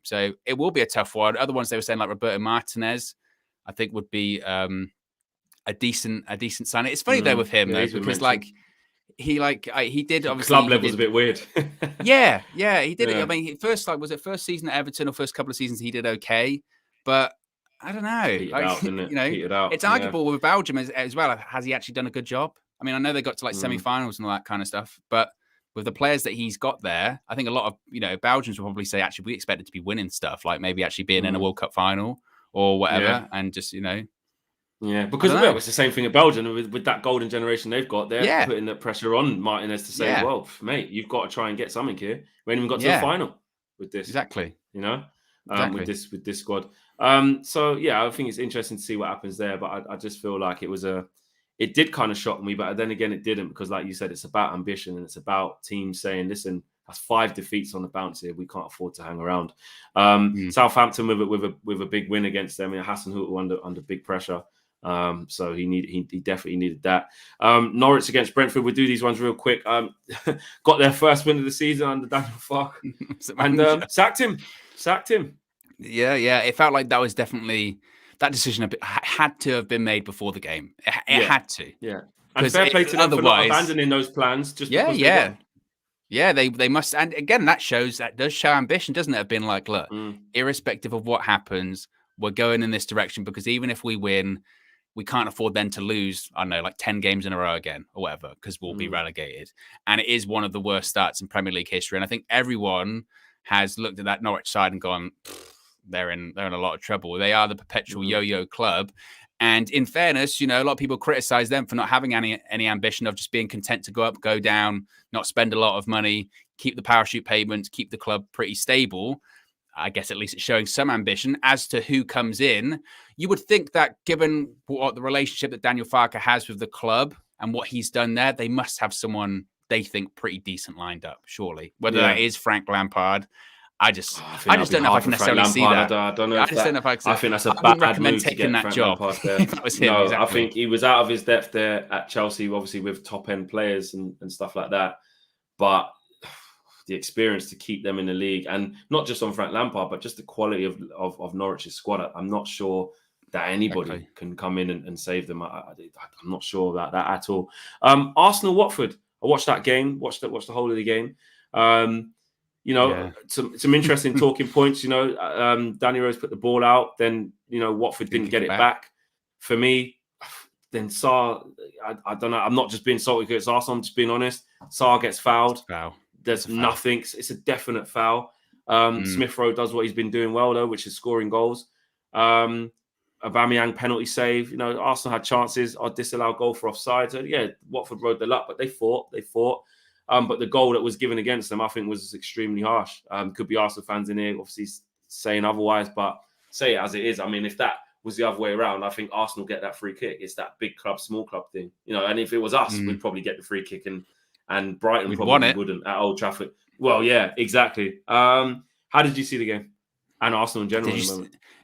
So it will be a tough one. Other ones they were saying, like Roberto Martinez, I think would be a decent sign. It's funny though with him, though, because he did obviously club level's a bit weird. yeah, he did it. I mean, first season at Everton or first couple of seasons he did okay, but I don't know. It's arguable with Belgium as well. Has he actually done a good job? I mean, I know they got to like semi-finals and all that kind of stuff, but with the players that he's got there, I think a lot of Belgians will probably say, actually, we expected to be winning stuff, like maybe actually being in a World Cup final or whatever, and just Yeah, because it's the same thing at Belgium with that golden generation they've got. They're putting the pressure on Martinez to say, well, mate, you've got to try and get something here. We haven't even got to the final with this. Exactly. With this squad. So yeah, I think it's interesting to see what happens there. But I just feel like it did kind of shock me, but then again, it didn't, because like you said, it's about ambition and it's about teams saying, listen, that's 5 defeats on the bounce here. We can't afford to hang around. Southampton with a big win against them. Hassan Hutel under big pressure. So he definitely needed that. Norwich against Brentford. We'll do these ones real quick. Got their first win of the season under Daniel Farke and sacked him. Yeah. It felt like that was definitely that decision had to have been made before the game. It had to. Yeah. And Because fair play to them for not otherwise, abandoning those plans just yeah, because they won. yeah, they must. And again, that does show ambition, doesn't it? Have been like, look, irrespective of what happens, we're going in this direction because even if we win, we can't afford then to lose, I don't know, like 10 games in a row again or whatever, because we'll be relegated. And it is one of the worst starts in Premier League history. And I think everyone has looked at that Norwich side and gone, they're in a lot of trouble. They are the perpetual yo-yo club. And in fairness, a lot of people criticize them for not having any ambition of just being content to go up, go down, not spend a lot of money, keep the parachute payments, keep the club pretty stable. I guess at least it's showing some ambition. As to who comes in, you would think that given what the relationship that Daniel Farke has with the club and what he's done there, they must have someone they think pretty decent lined up, surely. Whether that is Frank Lampard, I just don't know if I can necessarily see that. I don't know. I just don't know if I can. I think that's a bad move to get Frank Lampard there. If that was him, no, exactly. I think he was out of his depth there at Chelsea, obviously with top end players and stuff like that. But the experience to keep them in the league, and not just on Frank Lampard, but just the quality of Norwich's squad, I'm not sure that anybody can come in and save them. I'm not sure about that at all. Arsenal Watford. I watched that game. Watched the whole of the game. Some interesting talking points. Danny Rose put the ball out. Then Watford didn't get it back. For me, then Sarr. I don't know. I'm not just being salty because it's Arsenal. I'm just being honest. Sarr gets fouled. There's nothing. It's a definite foul. Smith Rowe does what he's been doing well though, which is scoring goals. Aubameyang penalty save. Arsenal had chances. I'd disallow goal for offside. So yeah, Watford rode the luck, but they fought. But the goal that was given against them, I think, was extremely harsh. Could be Arsenal fans in here, obviously saying otherwise, but say it as it is. I mean, if that was the other way around, I think Arsenal get that free kick. It's that big club, small club thing, And if it was us, we'd probably get the free kick, and Brighton probably wouldn't at Old Trafford. Well, yeah, exactly. How did you see the game and Arsenal in general?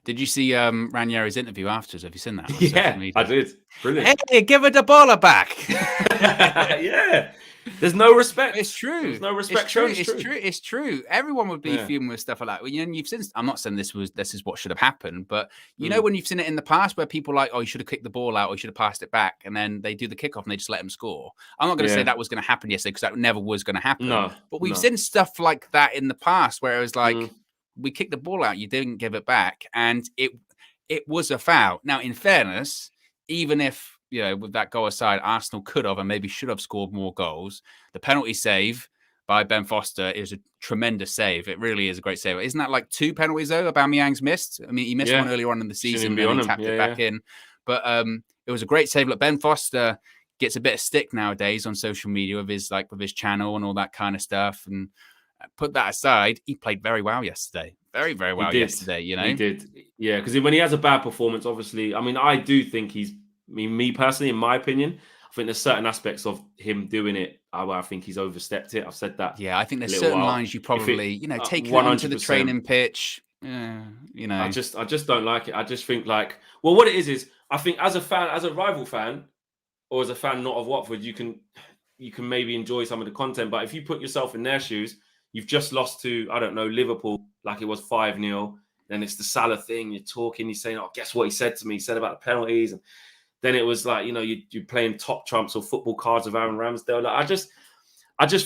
Did you see Ranieri's interview afterwards? Have you seen that? Yeah, I did. Brilliant. Hey, give it the baller back. Yeah. There's no respect. It's true. There's no respect. It's true. Everyone would be fuming with stuff like that. You've seen. I'm not saying this is what should have happened, but when you've seen it in the past where people are like, oh, you should have kicked the ball out, or you should have passed it back, and then they do the kickoff and they just let them score. I'm not going to say that was going to happen yesterday because that never was going to happen. No, but we've seen stuff like that in the past where it was like, we kicked the ball out, you didn't give it back, and it was a foul. Now, in fairness, even if with that goal aside, Arsenal could have and maybe should have scored more goals. The penalty save by Ben Foster is a tremendous save. It really is a great save. Isn't that like 2 penalties though Aubameyang's missed? I mean, he missed one earlier on in the season and he tapped it back in. But it was a great save. Look, Ben Foster gets a bit of stick nowadays on social media with his channel and all that kind of stuff. And put that aside, he played very well yesterday. Very, very well yesterday, He did. Yeah, because when he has a bad performance, obviously, I mean, I do think me personally, in my opinion, I think there's certain aspects of him doing it. I think he's overstepped it. I've said that. Yeah, I think there's certain lines you probably, taking it onto the training pitch. I just don't like it. I just think what it is I think as a fan, as a rival fan, or as a fan not of Watford, you can maybe enjoy some of the content. But if you put yourself in their shoes, you've just lost to, I don't know, Liverpool, like it was 5-0. Then it's the Salah thing. You're talking, you're saying, oh, guess what he said to me? He said about the penalties. And then it was like, you're playing top trumps or football cards with Aaron Ramsdale. I just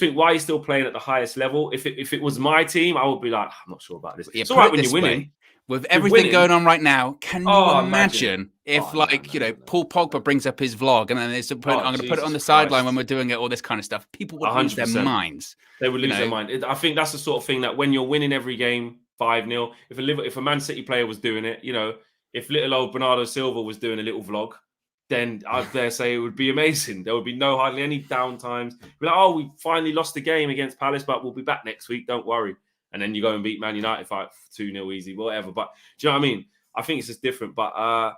think, why are you still playing at the highest level? If it was my team, I would be like, I'm not sure about this. It's all right when you're winning. With everything going on right now, can you imagine if Paul Pogba brings up his vlog and then I'm going to put it on the sideline when we're doing it, all this kind of stuff. People would lose their minds. They would lose their mind. I think that's the sort of thing that when you're winning every game 5-0, if a Man City player was doing it, if little old Bernardo Silva was doing a little vlog, then I dare say it would be amazing. There would be hardly any downtimes. Be like, oh, we finally lost the game against Palace, but we'll be back next week. Don't worry. And then you go and beat Man United 2-0 easy, whatever. But do you know what I mean? I think it's just different. But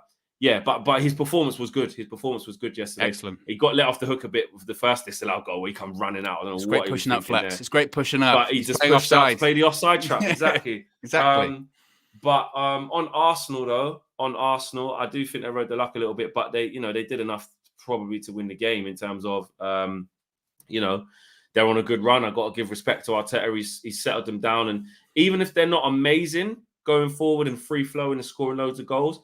but his performance was good. His performance was good yesterday. Excellent. He got let off the hook a bit with the first disallowed goal where he come running out. I don't know it's what great pushing up flex. It's great pushing up. But he just pushed out to play the offside trap. Exactly. Exactly. But on Arsenal, I do think they rode the luck a little bit, but they did enough probably to win the game in terms of, they're on a good run. I've got to give respect to Arteta. He's settled them down. And even if they're not amazing going forward and free flowing and scoring loads of goals,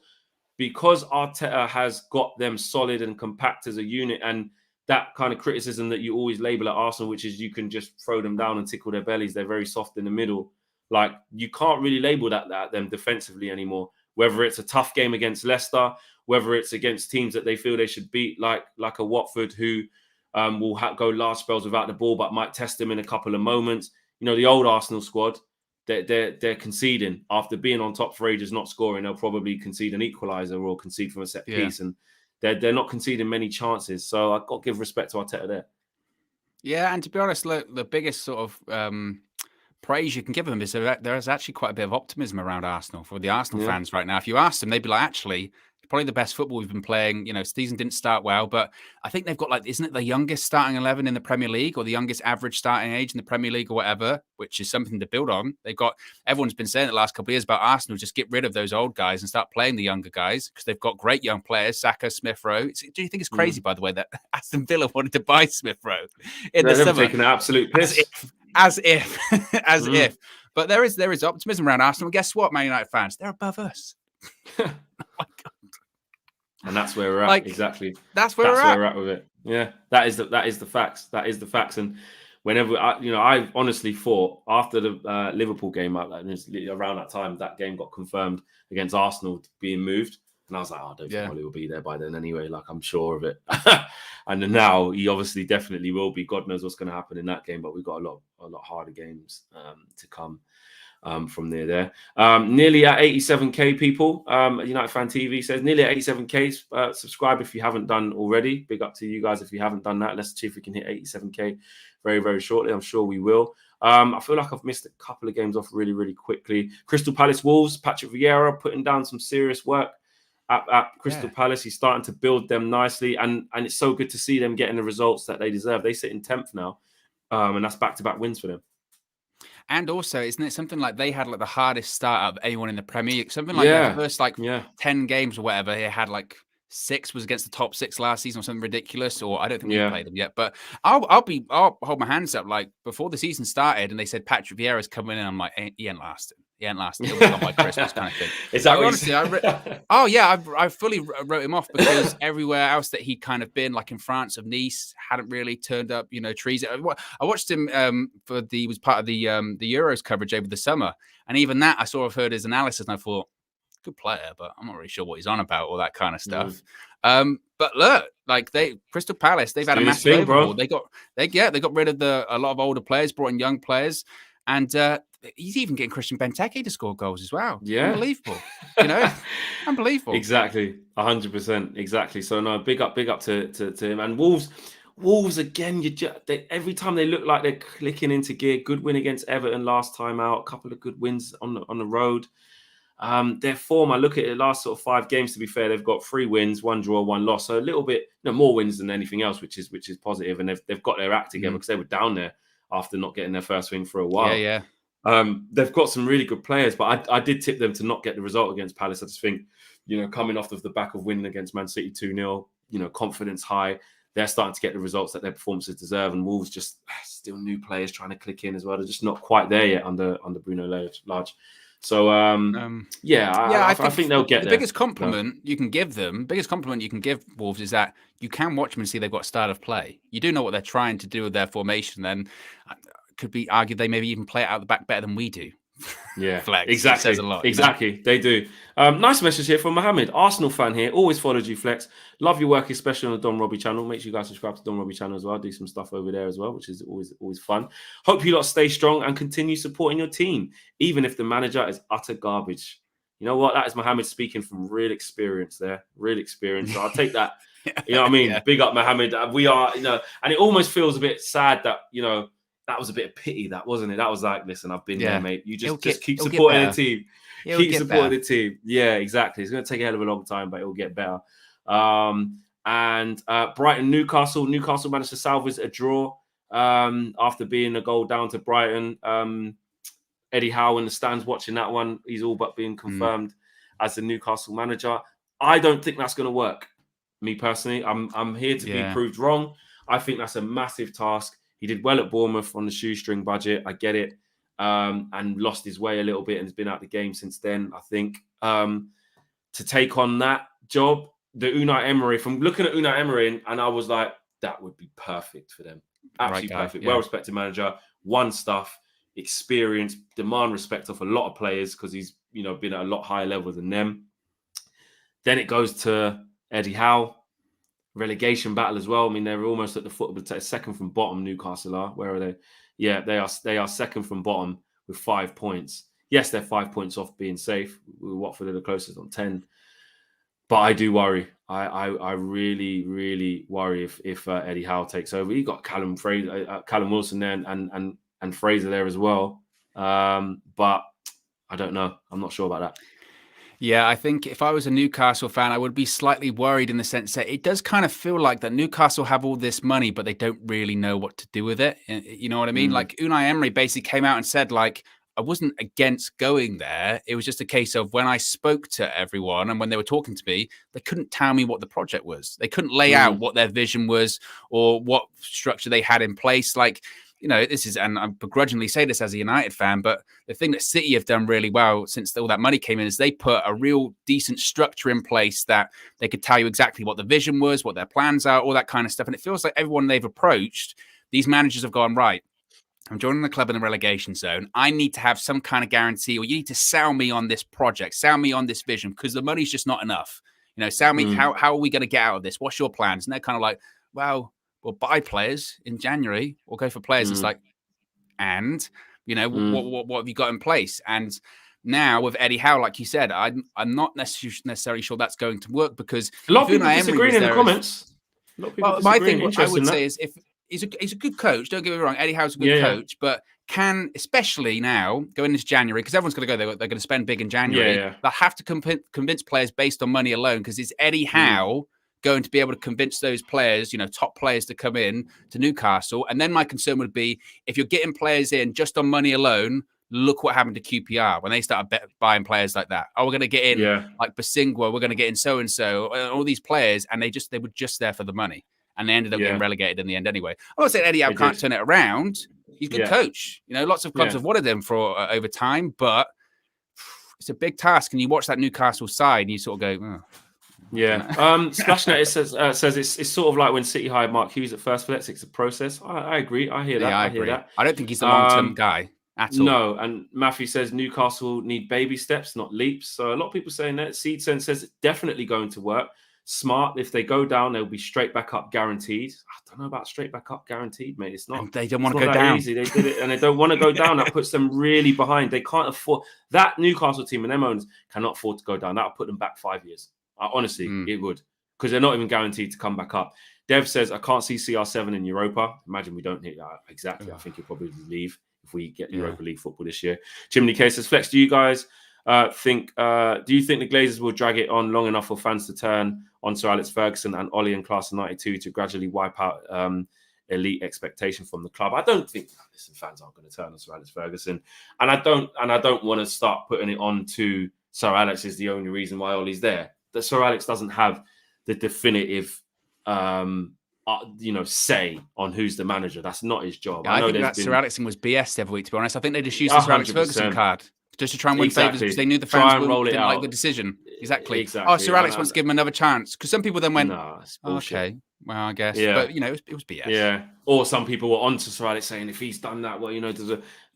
because Arteta has got them solid and compact as a unit, and that kind of criticism that you always label at Arsenal, which is you can just throw them down and tickle their bellies. They're very soft in the middle. Like, you can't really label that at them defensively anymore. Whether it's a tough game against Leicester, whether it's against teams that they feel they should beat, like a Watford, who will go large spells without the ball, but might test them in a couple of moments. You know, the old Arsenal squad, they're conceding after being on top for ages, not scoring. They'll probably concede an equaliser or concede from a set piece, and they're not conceding many chances. So I've got to give respect to Arteta there. Yeah, and to be honest, look, the biggest sort of praise you can give them is that there's actually quite a bit of optimism around Arsenal for the Arsenal fans right now. If you ask them, they'd be like, actually, probably the best football we've been playing. You know, season didn't start well, but I think they've got, like, isn't it the youngest starting 11 in the Premier League, or the youngest average starting age in the Premier League, or whatever, which is something to build on. Everyone's been saying the last couple of years about Arsenal, just get rid of those old guys and start playing the younger guys, because they've got great young players, Saka, Smith Rowe. Do you think it's crazy, by the way, that Aston Villa wanted to buy Smith Rowe in the summer? Taking an absolute piss. As if. But there is optimism around Arsenal. And guess what, Man United fans? They're above us. Oh my God. And that's where we're at. Exactly. That's where we're at with it. Yeah, that is the facts. That is the facts. And whenever I honestly thought after the Liverpool game, around that time, that game got confirmed against Arsenal being moved, and I was like, I don't think Ollie will be there by then anyway. Like, I'm sure of it. And then now he obviously definitely will be. God knows what's going to happen in that game, but we've got a lot harder games to come. From there. Nearly at 87k people. United Fan TV says nearly at 87k. Subscribe if you haven't done already. Big up to you guys if you haven't done that. Let's see if we can hit 87k very, very shortly. I'm sure we will. I feel like I've missed a couple of games off really, really quickly. Crystal Palace Wolves, Patrick Vieira putting down some serious work at Crystal Palace. He's starting to build them nicely, and it's so good to see them getting the results that they deserve. They sit in 10th now, and that's back-to-back wins for them. And also, isn't it something like they had like the hardest start of anyone in the Premier League? Something like their first 10 games or whatever, they had like 6 was against the top 6 last season or something ridiculous. Or I don't think we played them yet. But I'll hold my hands up. Like, before the season started and they said Patrick Vieira's coming in, I'm like, he ain't lasting. He ain't lasting. It'll be on by Christmas kind of thing. Is that what honestly, I fully wrote him off, because everywhere else that he'd kind of been, like in France of Nice, hadn't really turned up, trees. I watched him he was part of the Euros coverage over the summer. And even that, I sort of heard his analysis and I thought, good player, but I'm not really sure what he's on about, all that kind of stuff. But look, like Crystal Palace, they've had a massive overhaul. They got rid of a lot of older players, brought in young players, and he's even getting Christian Benteke to score goals as well. Yeah, unbelievable. Unbelievable. Exactly, 100%. Exactly. So no, big up to him. And Wolves again. Every time they look like they're clicking into gear. Good win against Everton last time out. A couple of good wins on the road. Their form, I look at the last sort of 5 games, to be fair, they've got 3 wins, 1 draw, 1 loss. So a little bit more wins than anything else, which is positive. And they've got their act together, because they were down there after not getting their first win for a while. Yeah. They've got some really good players, but I did tip them to not get the result against Palace. I just think, coming off of the back of winning against Man City 2-0, confidence high, they're starting to get the results that their performances deserve. And Wolves just still new players trying to click in as well. They're just not quite there yet under Bruno Lage. So I think they'll get there. The biggest compliment you can give Wolves is that you can watch them and see they've got style of play. You do know what they're trying to do with their formation. Then could be argued they maybe even play it out the back better than we do. Yeah, Flex. Exactly. It says a lot. Exactly, they do. Nice message here from Mohammed, Arsenal fan here. Always followed you, Flex. Love your work, especially on the Don Robbie channel. Make sure you guys subscribe to Don Robbie channel as well. Do some stuff over there as well, which is always fun. Hope you lot stay strong and continue supporting your team, even if the manager is utter garbage. You know what? That is Mohammed speaking from real experience there. Real experience. So I'll take that. You know what I mean? Yeah. Big up, Mohammed. We are, and it almost feels a bit sad that, that was a bit of pity, that wasn't it? That was like, listen, I've been there, mate. You just keep supporting the team. Keep supporting the team. Yeah, exactly. It's going to take a hell of a long time, but it'll get better. And Brighton, Newcastle managed to salvage a draw after being a goal down to Brighton. Eddie Howe in the stands watching that one. He's all but being confirmed as the Newcastle manager. I don't think that's going to work. Me personally, I'm here to be proved wrong. I think that's a massive task. He did well at Bournemouth on the shoestring budget. I get it. and lost his way a little bit and has been out the game since then. I think to take on that job, the Unai Emery, from looking at Unai Emery, and I was like, that would be perfect for them. Absolutely perfect. Yeah. Well-respected manager, won stuff, experience, demand respect of a lot of players because he's been at a lot higher level than them. Then it goes to Eddie Howe, relegation battle as well. I mean, they're almost at the foot of the second from bottom. Newcastle are. Where are they? Yeah, they are second from bottom with 5 points. Yes, they're 5 points off being safe. Watford are the closest on 10. But I do worry. I really, really worry if Eddie Howe takes over. He got Callum Wilson there and Fraser there as well. But I don't know. I'm not sure about that. Yeah, I think if I was a Newcastle fan, I would be slightly worried in the sense that it does kind of feel like that Newcastle have all this money, but they don't really know what to do with it. You know what I mean? Like Unai Emery basically came out and said, like, I wasn't against going there. It was just a case of when I spoke to everyone and when they were talking to me, they couldn't tell me what the project was. They couldn't lay out what their vision was or what structure they had in place. Like, this is, and I begrudgingly say this as a United fan, but the thing that City have done really well since all that money came in is they put a real decent structure in place that they could tell you exactly what the vision was, what their plans are, all that kind of stuff. And it feels like everyone they've approached, these managers have gone, right, I'm joining the club in the relegation zone. I need to have some kind of guarantee, or you need to sell me on this project, sell me on this vision, because the money's just not enough. Sell me, how are we going to get out of this? What's your plans? And they're kind of like, well, we'll buy players in January. We'll go for players. It's like, and, what have you got in place? And now with Eddie Howe, like you said, I'm not necessarily sure that's going to work because a lot of people disagreeing in the comments. My thing, what I would say is if he's a good coach, don't get me wrong, Eddie Howe's a good coach, but can, especially now, going into January, because everyone's going to go there, they're going to spend big in January. They'll have to convince players based on money alone because it's Eddie Howe going to be able to convince those players, top players to come in to Newcastle. And then my concern would be if you're getting players in just on money alone, look what happened to QPR when they started buying players like that. Oh, we're going to get in like Basingwa, we're going to get in so-and-so, all these players, and they were just there for the money. And they ended up getting relegated in the end anyway. I'm not saying Eddie Howe can't turn it around. He's a good coach. Lots of clubs have wanted him for over time, but it's a big task. And you watch that Newcastle side and you sort of go, Splashnet says it's sort of like when City hired Mark Hughes at first. It's a process. I agree. I hear that. I agree. I don't think he's the long-term guy at all. No. And Matthew says Newcastle need baby steps, not leaps. So a lot of people saying that. Seedsen says it's definitely going to work. Smart. If they go down, they'll be straight back up guaranteed. I don't know about straight back up guaranteed, mate. It's not. And they don't want to go down. Easy. They did it, and they don't want to go down. That puts them really behind. They can't afford that. Newcastle team and them owners cannot afford to go down. That'll put them back 5 years. Honestly, it would, because they're not even guaranteed to come back up. Dev says, I can't see CR7 in Europa. Imagine we don't hit that. Exactly. I think he'll probably leave if we get Europa League football this year. Chimney K says, Flex, do you guys do you think the Glazers will drag it on long enough for fans to turn on Sir Alex Ferguson and Ollie in Class of 92 to gradually wipe out elite expectation from the club? I don't think fans aren't going to turn on Sir Alex Ferguson. And I don't want to start putting it on to Sir Alex is the only reason why Ollie's there. That Sir Alex doesn't have the definitive say on who's the manager. That's not his job. Yeah, I think that Sir Alex thing was BS every week, to be honest. I think they just used the Sir Alex Ferguson card just to try and win favours because they knew the fans didn't like the decision. Exactly. Oh, Sir Alex wants to give him another chance. Because some people then went, okay, well, I guess. Yeah. But, it was BS. Yeah. Or some people were onto Sir Alex saying, if he's done that, well,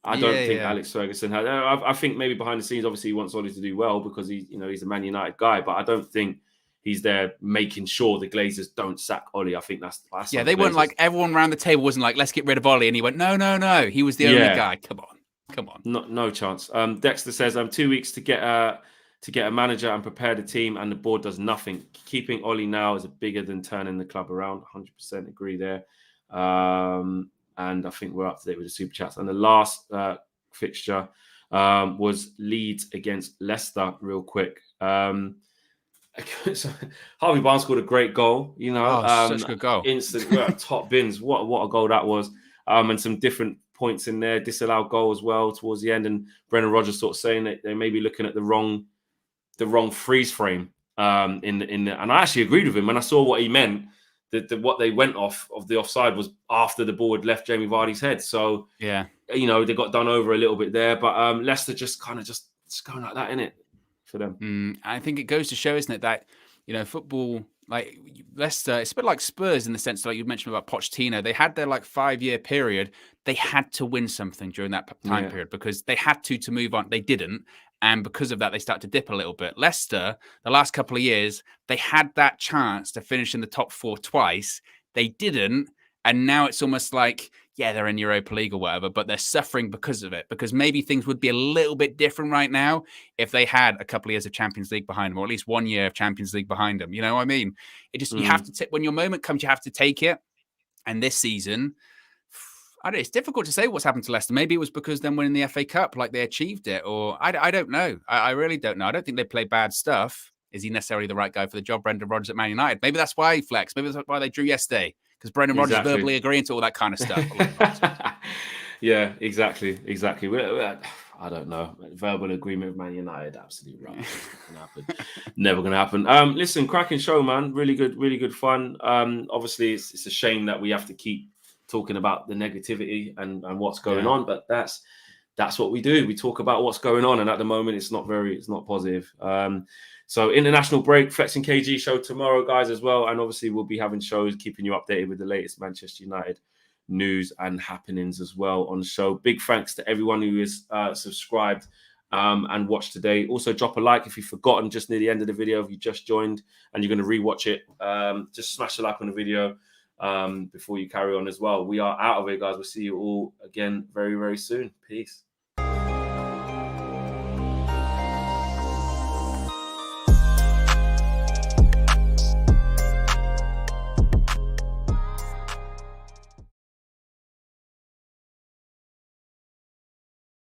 I don't think Alex Ferguson had. I think maybe behind the scenes, obviously, he wants Ollie to do well because he's a Man United guy. But I don't think he's there making sure the Glazers don't sack Ollie. I think that's yeah. They weren't like everyone around the table wasn't like, let's get rid of Ollie, and he went, no. He was the only guy. Come on. No chance. Dexter says 2 weeks to get a manager and prepare the team, and the board does nothing. Keeping Ollie now is bigger than turning the club around. 100% agree there. And I think we're up to date with the super chats. And the last fixture was Leeds against Leicester. Real quick. Harvey Barnes scored a great goal. Such a good goal. Instant top bins. What a goal that was. And some different points in there. Disallowed goal as well towards the end. And Brendan Rodgers sort of saying that they may be looking at the wrong freeze frame. And I actually agreed with him when I saw what he meant. what they went off of the offside was after the ball had left Jamie Vardy's head. So yeah, you know, they got done over a little bit there. But Leicester just kind of just going like that, innit, for them. I think it goes to show, isn't it, that, you know, football, like Leicester, it's a bit like Spurs in the sense, like you mentioned about Pochettino. They had their like 5-year period. They had to win something during that time period because they had to move on. They didn't. And because of that, they start to dip a little bit. Leicester, the last couple of years, they had that chance to finish in the top 4 twice. They didn't. And now it's almost like, yeah, they're in Europa League or whatever, but they're suffering because of it. Because maybe things would be a little bit different right now if they had a couple of years of Champions League behind them, or at least 1 year of Champions League behind them. You know what I mean? It just, you have to, when your moment comes, you have to take it. And this season, I don't know, it's difficult to say what's happened to Leicester. Maybe it was because them winning the FA Cup, like they achieved it, or I don't know. I really don't know. I don't think they play bad stuff. Is he necessarily the right guy for the job, Brendan Rodgers at Man United? Maybe that's why he flexed. Maybe that's why they drew yesterday, because Brendan Rodgers verbally agreeing to all that kind of stuff. Yeah, exactly. I don't know. Verbal agreement with Man United, absolutely right. Never gonna happen. Listen, cracking show, man. Really good fun. Obviously, it's a shame that we have to keep talking about the negativity and what's going on, but that's what we do. We talk about what's going on, and at the moment, it's not positive. So international break, Flexing KG show tomorrow, guys, as well. And obviously we'll be having shows, keeping you updated with the latest Manchester United news and happenings as well on the show. Big thanks to everyone who is subscribed and watched today. Also, drop a like if you've forgotten just near the end of the video. If you just joined and you're going to rewatch it, just smash a like on the video before you carry on as well. We are out of here, guys. We'll see you all again very, very soon. Peace.